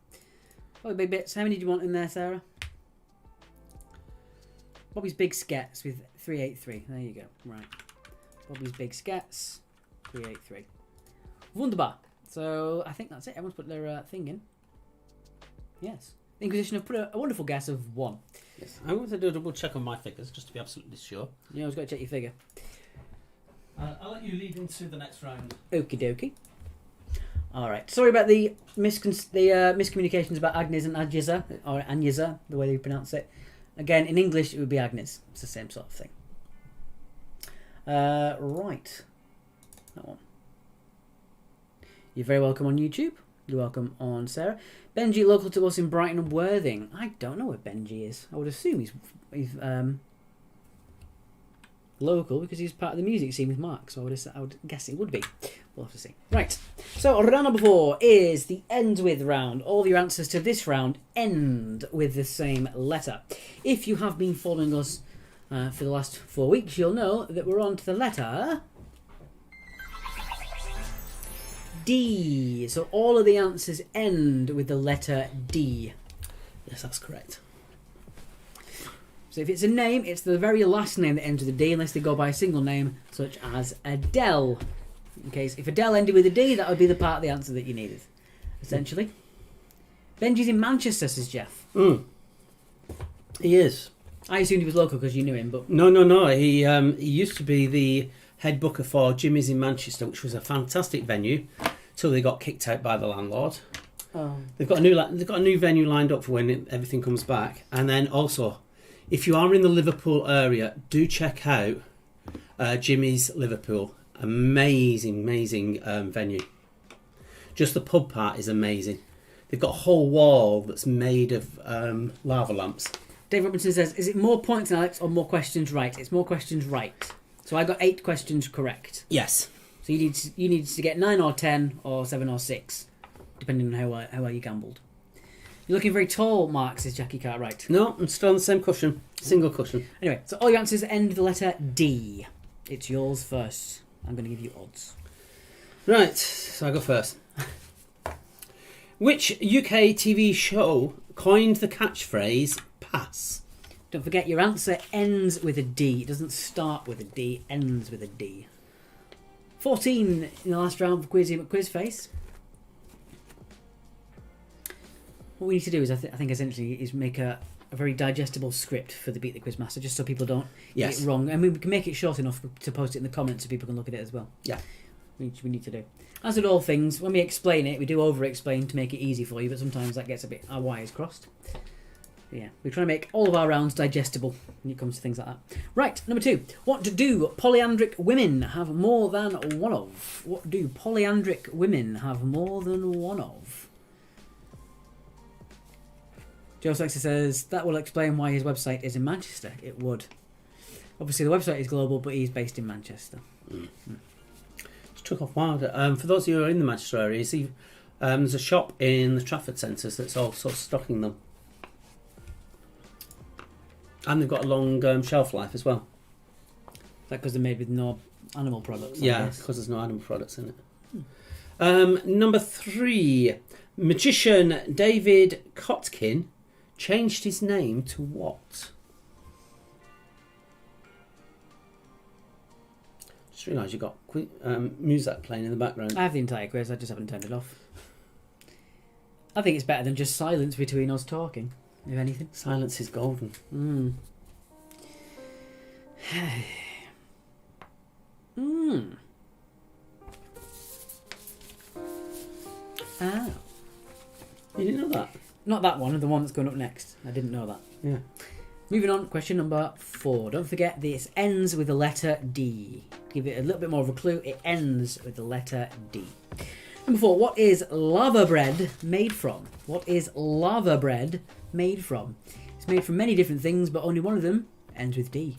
Bobby Big Bits. How many do you want in there, Sarah? Bobby's Big Skets with 383. There you go. Right. Bobby's Big Skets. 383. Wunderbar. So, I think that's it. Everyone's put their thing in. Yes. The Inquisition have put a wonderful guess of 1. Yes. I'm going to do a double check on my figures just to be absolutely sure. You always got to check your figure. I'll let you lead into the next round. Okie dokie. Alright. Sorry about the miscommunications about Agnes and Agisa, or Agniza, the way they pronounce it. Again, in English, it would be Agnes. It's the same sort of thing. Right. That one. You're very welcome on YouTube. You're welcome on Sarah. Benji, local to us in Brighton and Worthing. I don't know where Benji is. I would assume he's local because he's part of the music scene with Mark. So I would guess it would be. We'll have to see. Right. So round number 4 is the ends with round. All your answers to this round end with the same letter. If you have been following us for the last 4 weeks, you'll know that we're on to the letter D. So all of the answers end with the letter D. Yes, that's correct. So if it's a name, it's the very last name that ends with a D, unless they go by a single name, such as Adele. In case, if Adele ended with a D, that would be the part of the answer that you needed, essentially. Benji's in Manchester, says Jeff. He is. I assumed he was local because you knew him, but... No. He used to be the head booker for Jimmy's in Manchester, which was a fantastic venue, till they got kicked out by the landlord. Oh. They've got a new venue lined up for when everything comes back. And then also, if you are in the Liverpool area, do check out Jimmy's Liverpool. Amazing venue. Just the pub part is amazing. They've got a whole wall that's made of lava lamps. Dave Robinson says, is it more points than Alex or more questions right? It's more questions right. So I got 8 questions correct. Yes. So you need to get 9 or 10 or 7 or 6, depending on how well you gambled. You're looking very tall, Mark, says Jackie Cartwright. No, I'm still on the same cushion. Single cushion. Anyway, so all your answers end with the letter D. It's yours first. I'm going to give you odds. Right, so I go first. Which UK TV show coined the catchphrase pass? Don't forget your answer ends with a D. It doesn't start with a D, it ends with a D. 14 in the last round for Quizzy McQuizface. What we need to do is, I think essentially, is make a very digestible script for the Beat the Quizmaster, just so people don't get it wrong. And we can make it short enough to post it in the comments so people can look at it as well. Yeah. Which we need to do. As with all things, when we explain it, we do over-explain to make it easy for you, but sometimes that gets a bit our wires crossed. But yeah, we try to make all of our rounds digestible when it comes to things like that. Right, number 2. What do polyandric women have more than one of? What do polyandric women have more than one of? Joe Sexter says, that will explain why his website is in Manchester. It would. Obviously, the website is global, but he's based in Manchester. Just took off wild. For those of you who are in the Manchester area, there's a shop in the Trafford Centres that's also stocking them. And they've got a long shelf life as well. Is that because they're made with no animal products? Yeah, because there's no animal products in it. Number 3. Magician David Kotkin changed his name to what? Just realised you've got music playing in the background. I have the entire quiz, I just haven't turned it off. I think it's better than just silence between us talking, if anything. Silence is golden. Ah. You didn't know that? Not that one, the one that's going up next. I didn't know that. Yeah. Moving on, question number 4. Don't forget this ends with the letter D. Give it a little bit more of a clue. It ends with the letter D. Number 4. What is lava bread made from? What is lava bread made from? It's made from many different things, but only one of them ends with D.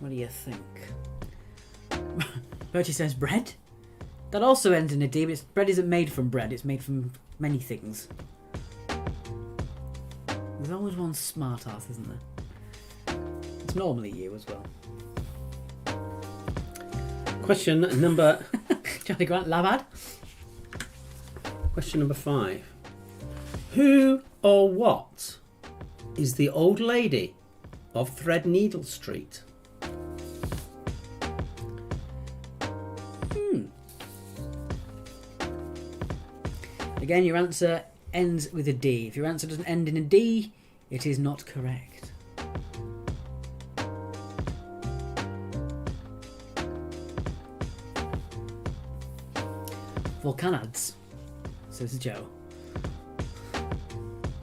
What do you think? Bertie says bread? That also ends in a D, but bread isn't made from bread, it's made from many things. There's always one smart ass, isn't there? It's normally you as well. Question number... Johnny Grant, Lavad? Question number 5. Who or what is the old lady of Threadneedle Street? Again, your answer ends with a D. If your answer doesn't end in a D, it is not correct. Volcanads, says Joe.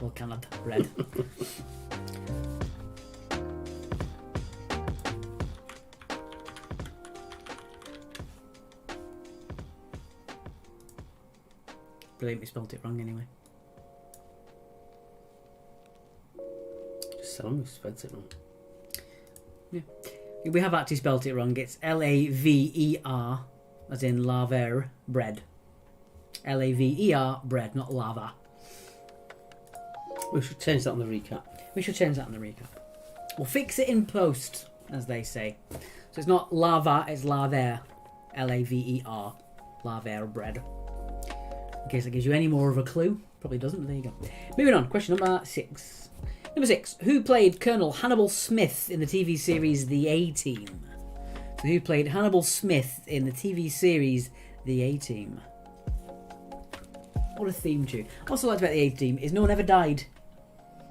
Volcanad, red. Brilliant, we spelled it wrong anyway. Just tell me we spelled it wrong. Yeah. We have actually spelled it wrong. It's Laver, as in laver, bread. Laver, bread, not lava. We should change that on the recap. We should change that in the recap. We'll fix it in post, as they say. So it's not lava, it's laver. Laver. Laver bread. In case that gives you any more of a clue. Probably doesn't, but there you go. Moving on, question number 6. Number 6. Who played Colonel Hannibal Smith in the TV series The A-Team? So who played Hannibal Smith in the TV series The A-Team? What a theme tune. Also liked about The A-Team is no one ever died.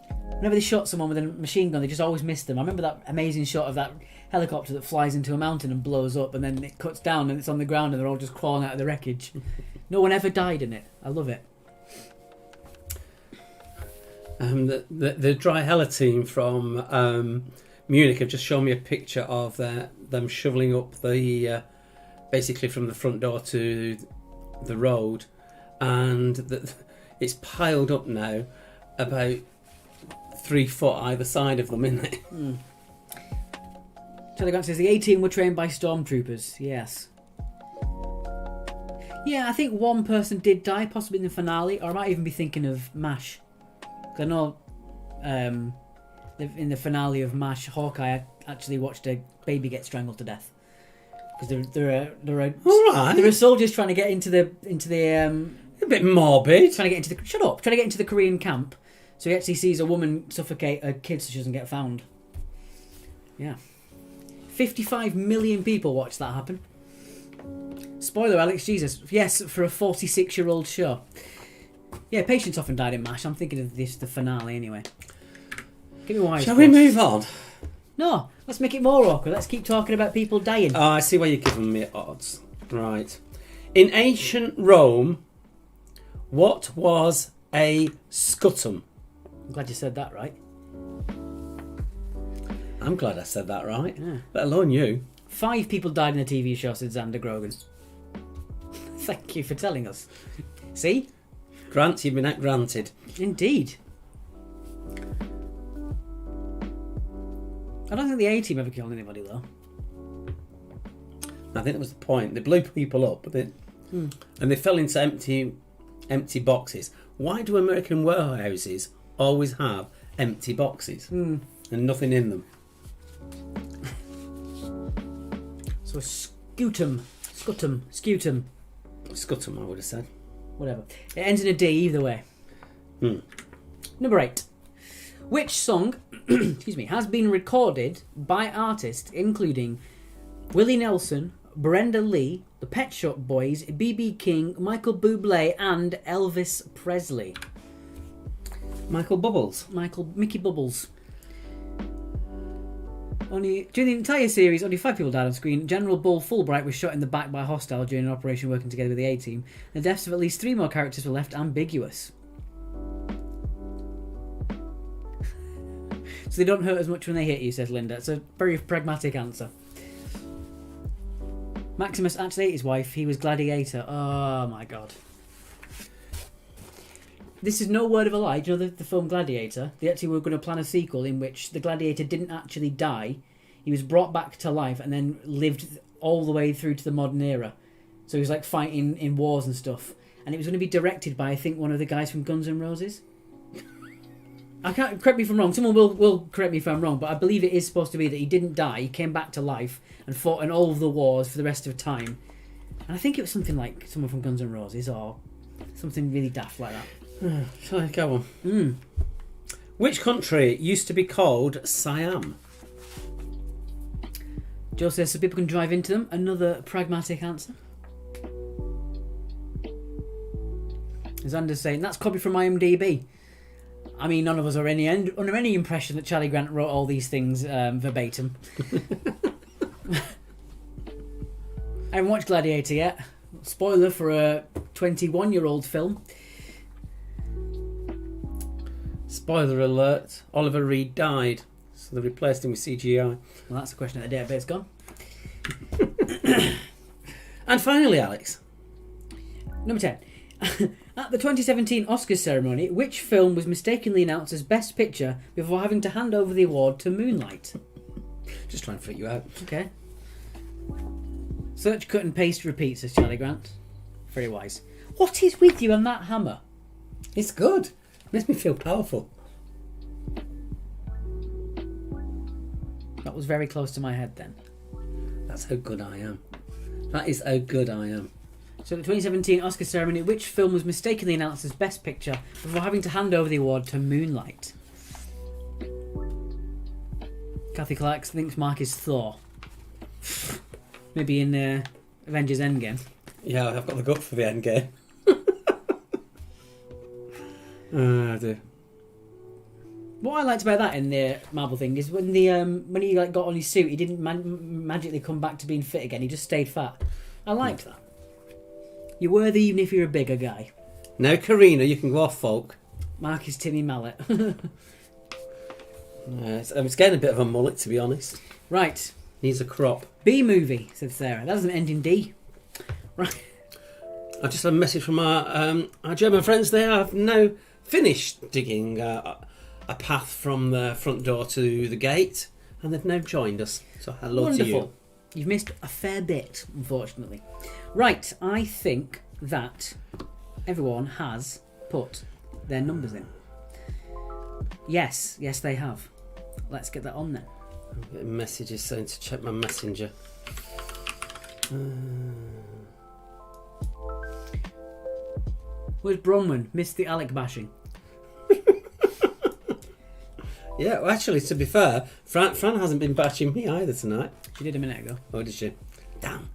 Whenever they shot someone with a machine gun, they just always missed them. I remember that amazing shot of that helicopter that flies into a mountain and blows up, and then it cuts down and it's on the ground and they're all just crawling out of the wreckage. No one ever died in it. I love it. The Dry Hella team from Munich have just shown me a picture of them shoveling up the basically from the front door to the road, and it's piled up now about 3 foot either side of them, isn't it? Telegram says the A-Team were trained by stormtroopers. Yes. Yeah, I think one person did die, possibly in the finale, or I might even be thinking of MASH. Because I know in the finale of MASH, Hawkeye actually watched a baby get strangled to death because there All right. are soldiers trying to get into the A bit morbid. trying to get into the Korean camp. So he actually sees a woman suffocate a kid so she doesn't get found. Yeah. 55 million people watched that happen. Spoiler, Alex, Jesus. Yes, for a 46-year-old show. Yeah, Patience often died in MASH. I'm thinking of this, the finale, anyway. Give me wise. Shall we move on? No, let's make it more awkward. Let's keep talking about people dying. Oh, I see why you're giving me odds. Right. In ancient Rome, what was a scutum? I'm glad you said that right. I'm glad I said that right. Yeah. Let alone you. 5 people died in the TV show, said Xander Grogan. Thank you for telling us. See? Grant, you've been granted. Indeed. I don't think the A-Team ever killed anybody, though. I think that was the point. They blew people up, but and they fell into empty boxes. Why do American warehouses always have empty boxes and nothing in them? So scutum, Scutum, I would have said. whatever. It ends in a D either way. Number 8. Which song, excuse me, has been recorded by artists including Willie Nelson, Brenda Lee, the Pet Shop Boys, B.B. King, Michael Bublé, and Elvis Presley? Michael Bubbles. Mickey Bubbles. During the entire series, only 5 people died on screen. General Bull Fulbright was shot in the back by a hostile during an operation working together with the A-Team. The deaths of at least 3 more characters were left ambiguous. So they don't hurt as much when they hit you, says Linda. It's a very pragmatic answer. Maximus actually ate his wife. He was Gladiator. Oh my god. This is no word of a lie. Do you know the film Gladiator? They actually were going to plan a sequel in which the Gladiator didn't actually die. He was brought back to life and then lived all the way through to the modern era. So he was like fighting in wars and stuff. And it was going to be directed by, I think, one of the guys from Guns N' Roses. I can't, correct me if I'm wrong. Someone will correct me if I'm wrong, but I believe it is supposed to be that he didn't die. He came back to life and fought in all of the wars for the rest of time. And I think it was something like someone from Guns N' Roses or something really daft like that. Shall I go on? Which country used to be called Siam? Joe says so people can drive into them. Another pragmatic answer. Xander's saying that's copied from IMDb. I mean, none of us are under any impression that Charlie Grant wrote all these things verbatim. I haven't watched Gladiator yet. Spoiler for a 21-year-old film. Spoiler alert, Oliver Reed died, so they replaced him with CGI. Well, that's a question of the database gone. And finally, Alex. Number 10. At the 2017 Oscars ceremony, which film was mistakenly announced as Best Picture before having to hand over the award to Moonlight? Just trying to freak you out. Okay. Search, cut and paste, repeat, says Charlie Grant. Very wise. What is with you and that hammer? It's good. Makes me feel powerful. That was very close to my head then. That's how good I am. That is how good I am. So at the 2017 Oscar ceremony, which film was mistakenly announced as Best Picture before having to hand over the award to Moonlight? Kathy Clark thinks Mark is Thor. Maybe in Avengers Endgame. Yeah, I've got the gut for the end game. I do. What I liked about that in the Marvel thing is when he like got on his suit, he didn't magically come back to being fit again. He just stayed fat. I liked that. You're worthy even if you're a bigger guy. Now, Karina, you can go off, folk. Mark is Timmy Mallet. It's getting a bit of a mullet, to be honest. Right. Needs a crop. B movie, said Sarah. That doesn't end in D. Right. I just had a message from our German friends. They have now finished digging a path from the front door to the gate, and they've now joined us. So hello Wonderful. to you. You've missed a fair bit, unfortunately. Right, I think that everyone has put their numbers in. Yes, they have. let's get that on then. I'm getting messages saying to check my messenger. Where's Bronwyn? Missed the Alec bashing. Yeah, well, actually, to be fair, Fran hasn't been bashing me either tonight. She did a minute ago. Oh, did she? Damn.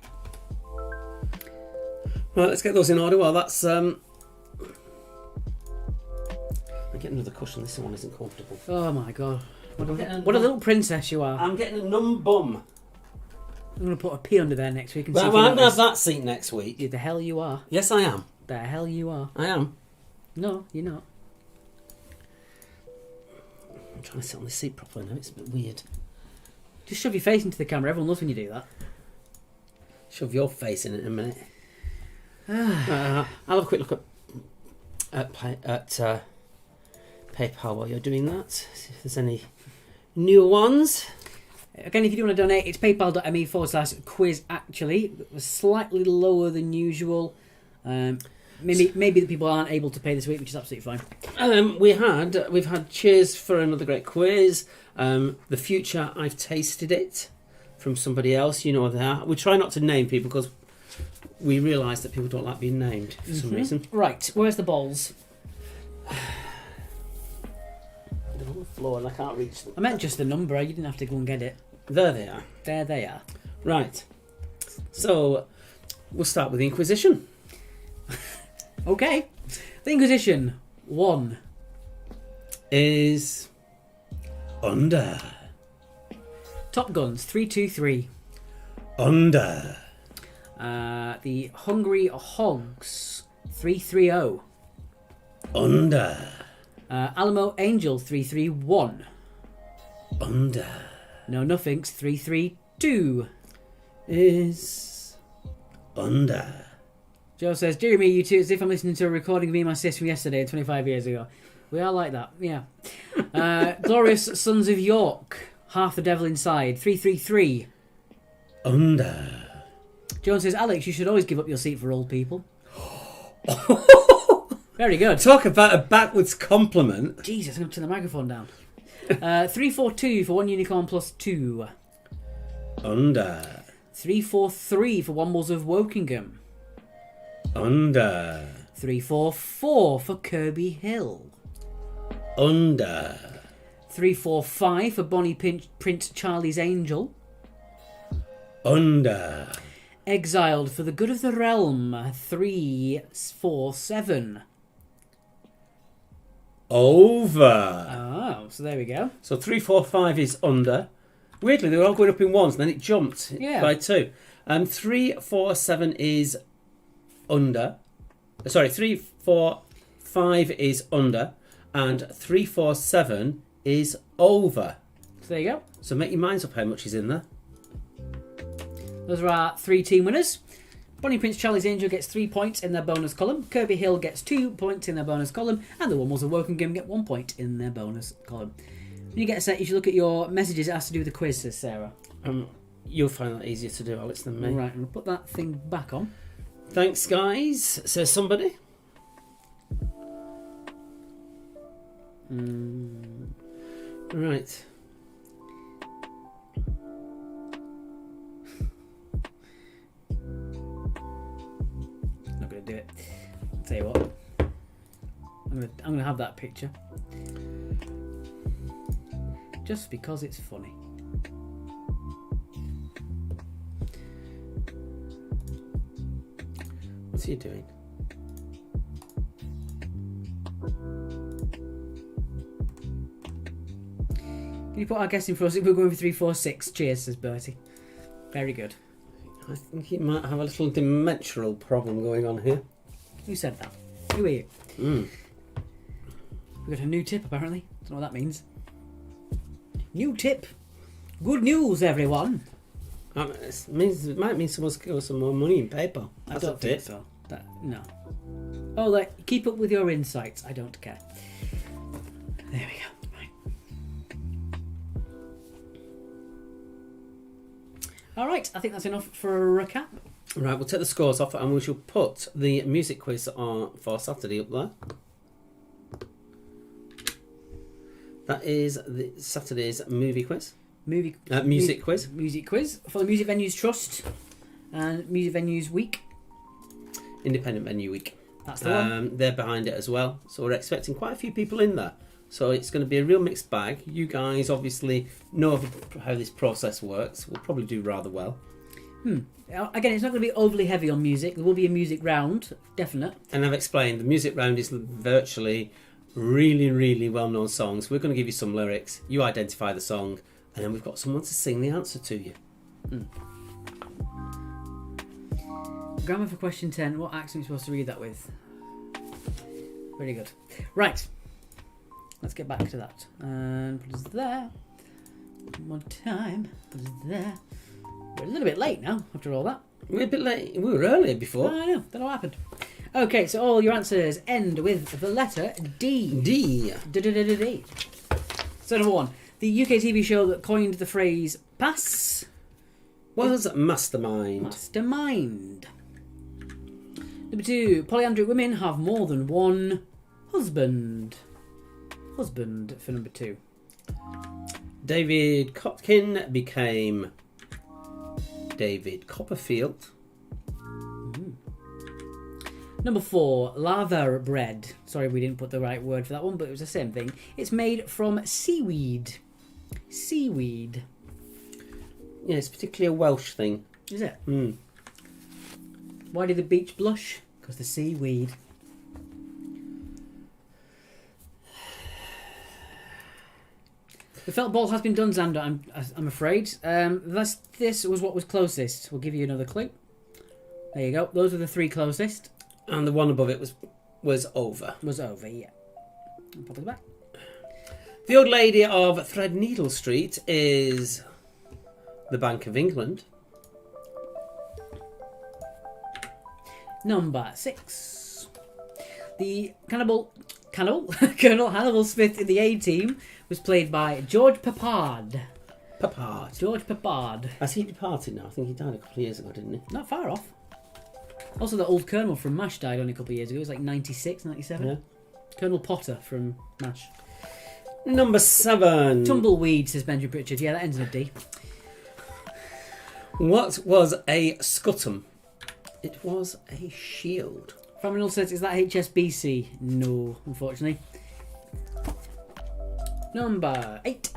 Right, let's get those in order. Well, that's... I'll get another cushion. This one isn't comfortable. Oh my god. What a little princess you are. I'm getting a numb bum. I'm going to put a P under there next week. And Well, see if I'm you going to have notice. that seat next week. Yeah, the hell you are. Yes, I am. The hell you are. I am. No, you're not. I'm trying to sit on this seat properly now. It's a bit weird. Just shove your face into the camera. Everyone loves when you do that. Shove your face in it in a minute. I'll have a quick look at PayPal while you're doing that. See if there's any new ones. Again, if you do want to donate, it's paypal.me/quiz actually. It was slightly lower than usual. Maybe the people aren't able to pay this week, which is absolutely fine. We've had cheers for another great quiz. The future, I've tasted it from somebody else. You know that. We try not to name people because we realise that people don't like being named for some reason. Right, where's the balls? They're on the floor and I can't reach them. I meant just the number. You didn't have to go and get it. There they are. There they are. Right. So we'll start with the Inquisition. Okay. The Inquisition 1 is under. Top Guns 323. Under. The Hungry Hogs 330. Under. Alamo Angel 331. Under. No Nothings 332. Is under. Joe says, dear me, you two, as if I'm listening to a recording of me and my sis from yesterday, 25 years ago. We are like that, yeah. Glorious Sons of York, Half the Devil Inside, 333. Under. Joan says, Alex, you should always give up your seat for old people. Very good. Talk about a backwards compliment. Jesus, I'm going to turn the microphone down. 342 for 1 unicorn plus 2. Under. 343 for Wombles of Wokingham. Under. 344 for Kirby Hill. Under. 345 for Bonnie Prince Charlie's Angel. Under. Exiled for the Good of the Realm. 347. Over. Oh, so there we go. So 345 is under. Weirdly, they were all going up in ones, and then it jumped by 2. 347 is under. Sorry, 345 is under, and 347 is over. So there you go. So make your minds up how much is in there. Those are our 3 team winners. Bonnie Prince Charlie's Angel gets 3 points in their bonus column. Kirby Hill gets 2 points in their bonus column. And the Wombles of Wokingham get 1 point in their bonus column. When you get a set, you should look at your messages. It has to do with the quiz, says Sarah. You'll find that easier to do, Alex, than me. Right, and we'll put that thing back on. Thanks, guys, says somebody. Right. Not going to do it. I'll tell you what. I'm gonna have that picture. Just because it's funny. What's he doing? Can you put our guessing for us? We're going for 346. Cheers, says Bertie. Very good. I think he might have a little dimensional problem going on here. Who said that? Who are you? Mm. We've got a new tip, apparently. Don't know what that means. New tip. Good news, everyone. It might mean someone's got some more money in PayPal. I don't think so. No. Oh, like, keep up with your insights. I don't care. There we go. Right. All right. I think that's enough for a recap. Right, we'll take the scores off and we shall put the music quiz on for Saturday up there. That is Saturday's movie quiz. Music Quiz. Music quiz for the Music Venues Trust and Music Venues Week. Independent Venue Week. That's the one. They're behind it as well. So we're expecting quite a few people in there. So it's going to be a real mixed bag. You guys obviously know how this process works. We'll probably do rather well. Again, it's not going to be overly heavy on music. There will be a music round, definite. And I've explained, the music round is virtually really, really well-known songs. We're going to give you some lyrics. You identify the song. And then we've got someone to sing the answer to you. Grammar for question 10. What accent are we supposed to read that with? Very good. Right. Let's get back to that. And put us there. One more time. Put us there. We're a little bit late now, after all that. We're a bit late. We were earlier before. I know. Don't know what happened. Okay, so all your answers end with the letter D. D. D. So number 1. The UK TV show that coined the phrase pass Was Mastermind. Mastermind. Number 2. Polyandric women have more than one husband. Husband for number 2. David Kotkin became David Copperfield. Number 4. Lava bread. Sorry we didn't put the right word for that one, but it was the same thing. It's made from seaweed. Seaweed. Yeah, it's particularly a Welsh thing. Is it? Why did the beach blush? Because the seaweed. The felt ball has been done, Xander, I'm afraid. This was what was closest. We'll give you another clue. There you go. Those are the 3 closest. And the one above it was over. Was over, yeah. I'll pop it back. The old lady of Threadneedle Street is the Bank of England. Number 6. The Colonel Hannibal Smith in the A-Team was played by George Peppard. George Peppard. Has he departed now? I think he died a couple of years ago, didn't he? Not far off. Also, the old Colonel from MASH died only a couple of years ago. It was like 96, 97. Yeah. Colonel Potter from MASH. Number 7. Tumbleweed, says Benjamin Pritchard. Yeah, that ends in a D. What was a scutum? It was a shield. Faminal says, is that HSBC? No, unfortunately. Number 8.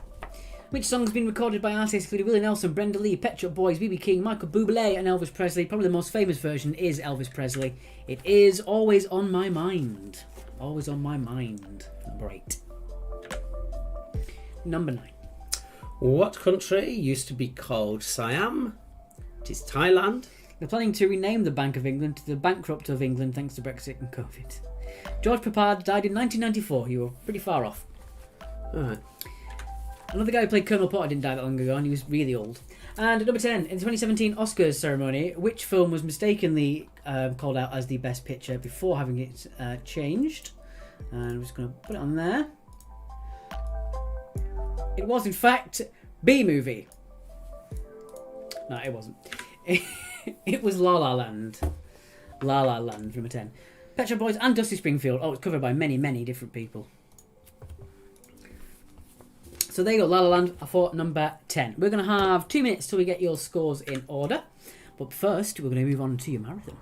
Which song has been recorded by artists including Willie Nelson, Brenda Lee, Pet Shop Boys, B.B. King, Michael Bublé and Elvis Presley? Probably the most famous version is Elvis Presley. It is Always on My Mind. Always on My Mind. Number 8. Number 9. What country used to be called Siam? It is Thailand. They're planning to rename the Bank of England to the Bankrupt of England thanks to Brexit and Covid. George Peppard died in 1994. You were pretty far off. Alright. Another guy who played Colonel Potter didn't die that long ago and he was really old. And at number 10, in the 2017 Oscars ceremony, which film was mistakenly called out as the best picture before having it changed? And I'm just going to put it on there. It was, in fact, B-movie. No, it wasn't. It was La La Land. La La Land, number 10. Pet Shop Boys and Dusty Springfield. Oh, it's covered by many, many different people. So there you go, La La Land for number 10. We're going to have 2 minutes till we get your scores in order. But first, we're going to move on to your marathon.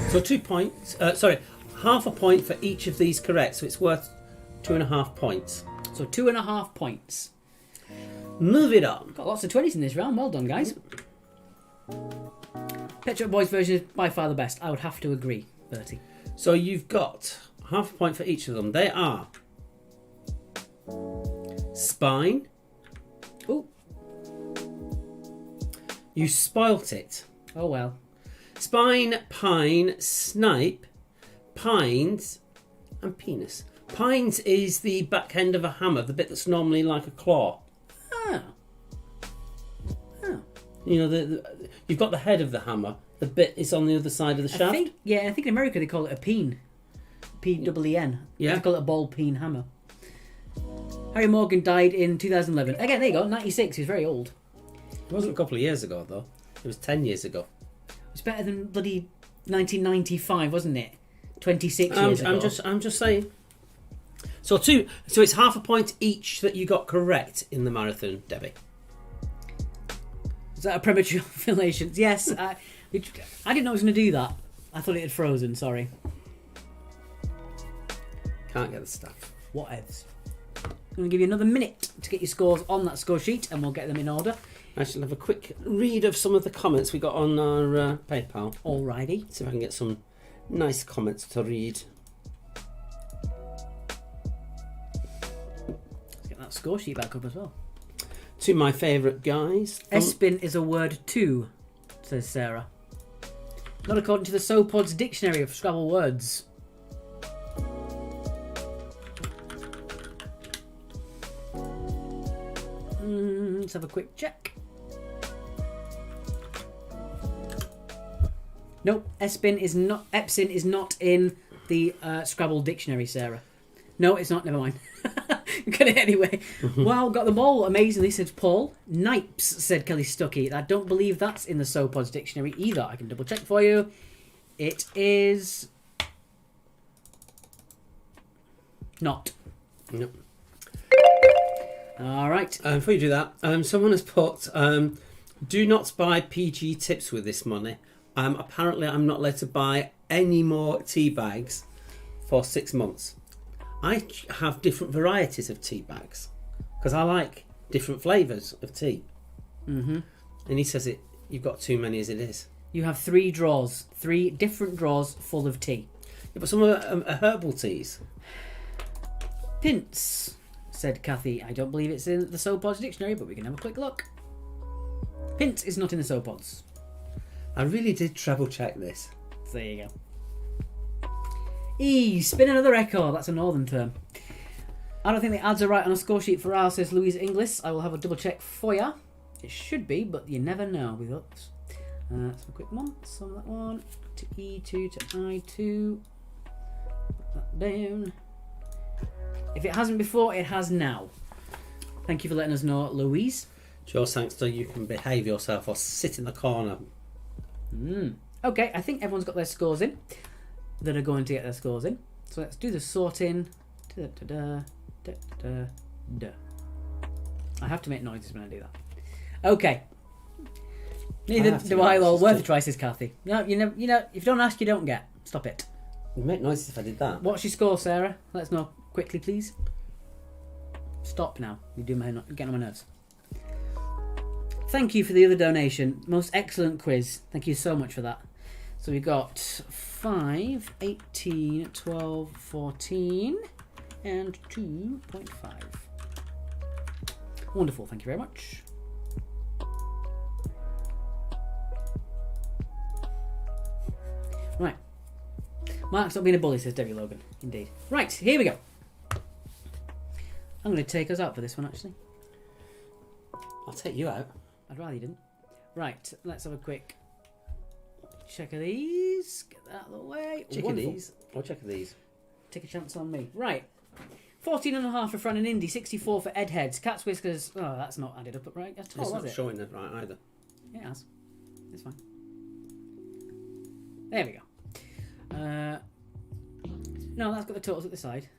So 2 points. Half a point for each of these correct. So it's worth 2.5 points. So 2.5 points. Moving on. Got lots of 20s in this round. Well done, guys. Pet Shop Boys version is by far the best. I would have to agree, Bertie. So you've got half a point for each of them. They are Spine. Oh. You spoilt it. Oh, well. Spine, pine, snipe, pines, and penis. Pines is the back end of a hammer, the bit that's normally like a claw. Oh. Oh. You know, you've got the head of the hammer. The bit is on the other side of the shaft. I think in America they call it a peen. P-E-E-N. Yeah. They call it a ball peen hammer. Harry Morgan died in 2011. Again, there you go, 96. He was very old. It wasn't a couple of years ago, though. It was 10 years ago. It was better than bloody 1995, wasn't it? 26 years ago. I'm just saying. So it's half a point each that you got correct in the marathon, Debbie. Is that a premature affiliation? Yes. I didn't know it was going to do that. I thought it had frozen, sorry. Can't get the stuff. Whatevs. I'm going to give you another minute to get your scores on that score sheet and we'll get them in order. I shall have a quick read of some of the comments we got on our PayPal. Alrighty. See if I can get some nice comments to read. Let's get that score sheet back up as well. To my favourite guys. Espin is a word too, says Sarah. Not according to the SoPod's dictionary of Scrabble words. Let's have a quick check. Nope, Epsin is not in the Scrabble dictionary, Sarah. No, it's not. Never mind. Get it anyway. Wow, got them all amazingly, said Paul. Nipes, said Kelly Stuckey. I don't believe that's in the SoPod's dictionary either. I can double check for you. It is not. Nope. All right. Before you do that, someone has put, do not buy PG tips with this money. Apparently, I'm not allowed to buy any more tea bags for 6 months. I have different varieties of tea bags because I like different flavours of tea. Mm-hmm. And he says you've got too many as it is. You have 3 drawers, 3 different drawers full of tea. Yeah, but some are herbal teas. Pints, said Kathy. I don't believe it's in the SoPod's dictionary, but we can have a quick look. Pint is not in the SoPod's. I really did treble check this. So there you go. Spin another record. That's a northern term. I don't think the ads are right on a score sheet for ours, says Louise Inglis. I will have a double check for you. It should be, but you never know with us. Let's have a quick one. Some of that one. To E2 to I2. Put that down. If it hasn't before, it has now. Thank you for letting us know, Louise. Joe Sangster, you can behave yourself or sit in the corner. Okay, I think everyone's got their scores in. That are going to get their scores in. So let's do the sorting. I have to make noises when I do that. Okay. Neither do I, lol. Worth a try, says Kathy. No, you know, if you don't ask, you don't get. Stop it. You'd make noises if I did that. What's your score, Sarah? Let us know quickly, please. Stop now. You're getting on my nerves. Thank you for the other donation. Most excellent quiz. Thank you so much for that. So we got 5, 18, 12, 14, and 2.5. Wonderful. Thank you very much. Right. Mark's not being a bully, says Debbie Logan. Indeed. Right, here we go. I'm going to take us out for this one, actually. I'll take you out. I'd rather you didn't. Right, let's have a quick check of these. Get that out of the way. Check of these. Or check of these. Take a chance on me. Right. 14.5 for Fran and Indy. 64 for Ed Heads. Cat's Whiskers. Oh, that's not added up right at all, It's not was it? showing that right either. Yeah, it has. It's fine. There we go. No, that's got the totals at the side.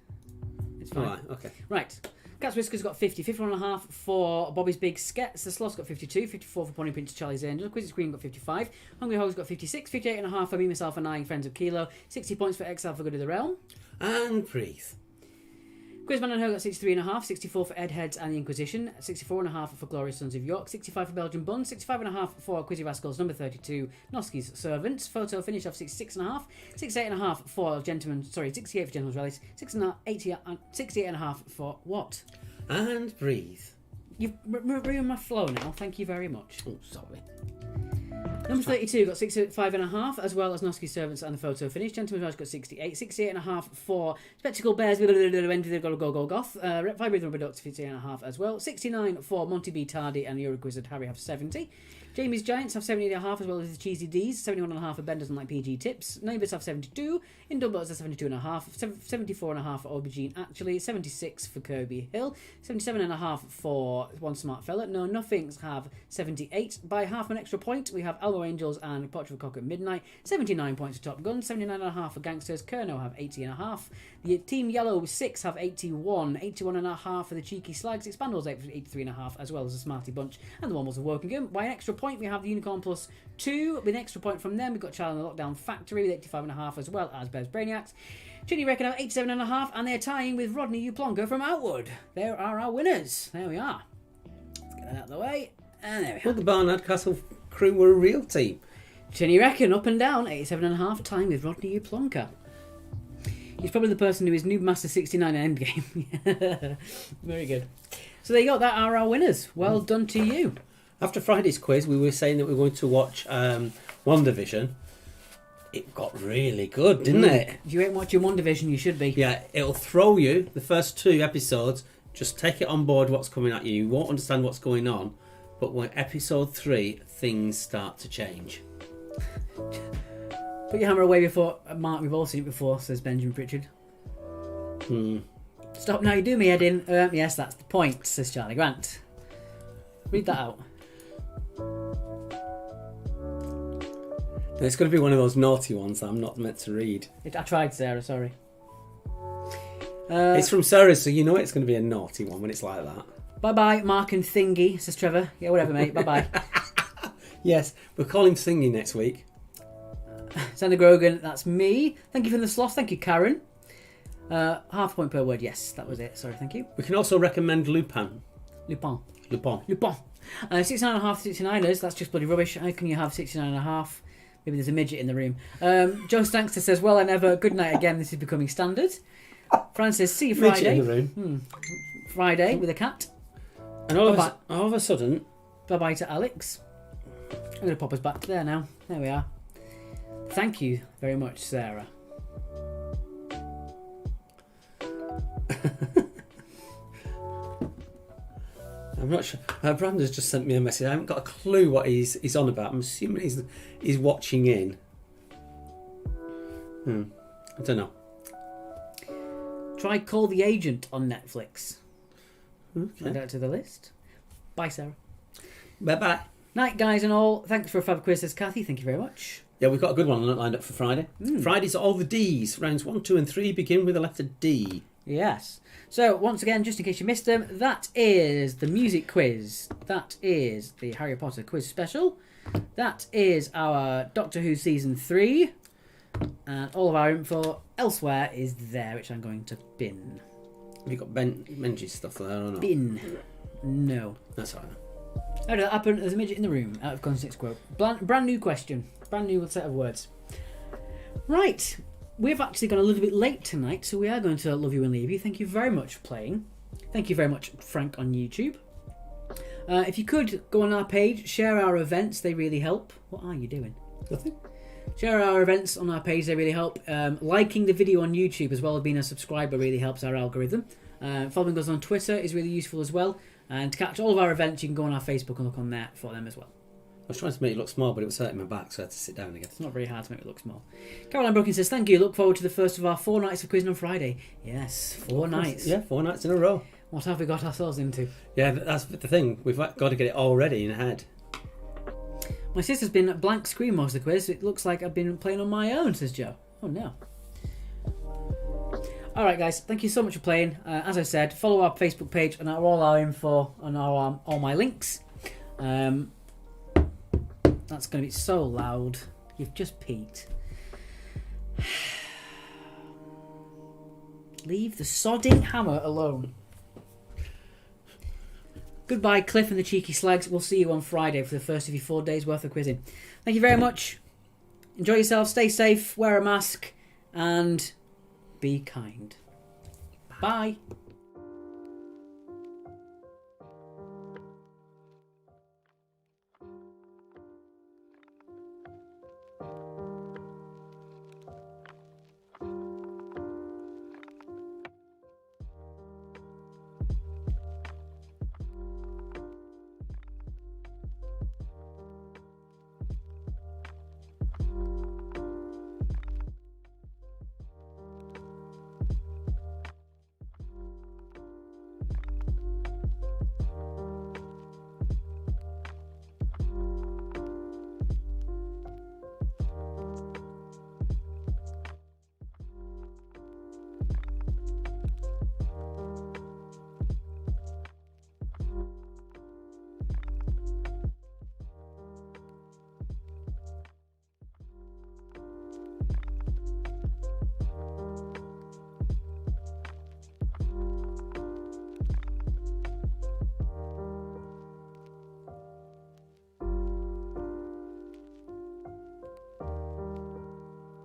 It's fine. Alright, okay. Right. Cat's Whiskers got 50. 51.5 for Bobby's Big Skets. The Sloth's got 52. 54 for Pony Prince Charlie's Angel. Quiz's Queen got 55. Hungry Hog's got 56. 58.5 for Me, Myself and I, Friends of Kilo. 60 points for Exile for Good of the Realm. And breathe. Quizman and Her got 63.5, 64 for Ed Heads and the Inquisition, 64.5 for Glorious Sons of York, 65 for Belgian Bun, 65.5 for Quizzy Rascals number 32, Noski's Servants, Photo finish off 66.5, 68.5 for Gentlemen, 68 for Gentlemen's Rallies, 68.5 for what? And breathe. You've ruined my flow now, thank you very much. Oh, sorry. Number 32 got 65.5, as well as Noski's Servants and the Photo finish. Gentleman's Rallies got 68, 68.5 for Spectacle Bears with the Go Goth. Vibrator Rubber Ducks 58.5 as well. 69 for Monty B. Tardy and Euroquizard Harry have 70. Jamie's Giants have 70.5 as well as the Cheesy D's. 71.5 for Ben doesn't like PG tips. Neighbours have 72. In Dumbo's are 72.5. 74.5 for Aubergine actually. 76 for Kirby Hill. 77.5 for One Smart Fella. No Nothings have 78. By half an extra point, we have Almo Angels and Portrait of a Cock at Midnight. 79 points for Top Gun. 79.5 for Gangsters. Kerno have 80.5. The Team Yellow 6 have 81. 81.5 for the Cheeky Slags. Expandals 83.5 as well as the Smarty Bunch and the Wombles of Wokingham. By an extra point, we have the Unicorn Plus 2. With an extra point from them, we've got Child in the Lockdown Factory with 85.5 as well as Bev's Brainiacs. Chinny Reckon have 87.5 and they're tying with Rodney Uplonka from Outwood. There are our winners. There we are. Let's get that out of the way. And there we Well, are. the Barnard Castle crew were a real team. Chinny Reckon up and down, 87.5 tying with Rodney Uplonka. He's probably the person who is Noob Master 69 in Endgame. Very good. So there you go, that are our winners. Well done to you. After Friday's quiz, we were saying that we were going to watch WandaVision. It got really good, didn't it? If you ain't watching One Division, you should be. Yeah, it'll throw you, the first 2 episodes, just take it on board what's coming at you. You won't understand what's going on, but when episode 3, things start to change. Put your hammer away before Mark. We've all seen it before, says Benjamin Pritchard. Stop now, you do me head in. Yes, that's the point, says Charlie Grant. Read that out. It's going to be one of those naughty ones that I'm not meant to read. I tried, Sarah, sorry. It's from Sarah, so you know it's going to be a naughty one when it's like that. Bye-bye, Mark and Thingy, says Trevor. Yeah, whatever, mate. Bye-bye. Yes, we're calling Thingy next week. Sander Grogan, that's me. Thank you for the sloth. Thank you, Karen. Half point per word. Yes, that was it. Sorry, thank you. We can also recommend Lupin. Lupin. 69.5 69ers. That's just bloody rubbish. How can you have 69.5? Maybe there's a midget in the room. Joe Stankster says, well, I never. Good night again. This is becoming standard. Francis, see you Friday. Midget in the room. Friday with a cat. And all of a sudden... Bye-bye to Alex. I'm going to pop us back there now. There we are. Thank you very much, Sarah. I'm not sure. Brandon's just sent me a message. I haven't got a clue what he's on about. I'm assuming he's watching in. I don't know. Try Call the Agent on Netflix. Okay. Add that to the list. Bye, Sarah. Bye-bye. Night, guys and all. Thanks for a fab quiz, says Kathy. Thank you very much. Yeah, we've got a good one lined up for Friday. Friday's all the D's. Rounds 1, 2 and 3 begin with the letter D. Yes. So, once again, just in case you missed them, that is the music quiz. That is the Harry Potter quiz special. That is our Doctor Who Season 3. And all of our info elsewhere is there, which I'm going to bin. Have you got Benji's stuff there or not? Bin. No. That's all right. How did that happen? There's a midget in the room. Out of context quote. Brand new question. Brand new set of words. Right. We've actually gone a little bit late tonight, so we are going to love you and leave you. Thank you very much for playing. Thank you very much, Frank, on YouTube. If you could go on our page, share our events. They really help. What are you doing? Nothing. Share our events on our page. They really help. Liking the video on YouTube as well as being a subscriber really helps our algorithm. Following us on Twitter is really useful as well. And to catch all of our events, you can go on our Facebook and look on there for them as well. I was trying to make it look small, but it was hurting my back, so I had to sit down again. It's not very hard to make it look small. Caroline Brookins says, thank you. Look forward to the first of our 4 nights of quizzing on Friday. Yes, 4 nights. Yeah, 4 nights in a row. What have we got ourselves into? Yeah, that's the thing. We've got to get it all ready in ahead. My sister's been at blank screen most of the quiz. It looks like I've been playing on my own, says Joe. Oh, no. All right, guys. Thank you so much for playing. As I said, follow our Facebook page and all our info and all my links. That's going to be so loud. You've just peaked. Leave the sodding hammer alone. Goodbye, Cliff and the Cheeky Slags. We'll see you on Friday for the first of your 4 days worth of quizzing. Thank you very much. Enjoy yourself. Stay safe. Wear a mask. And be kind. Bye.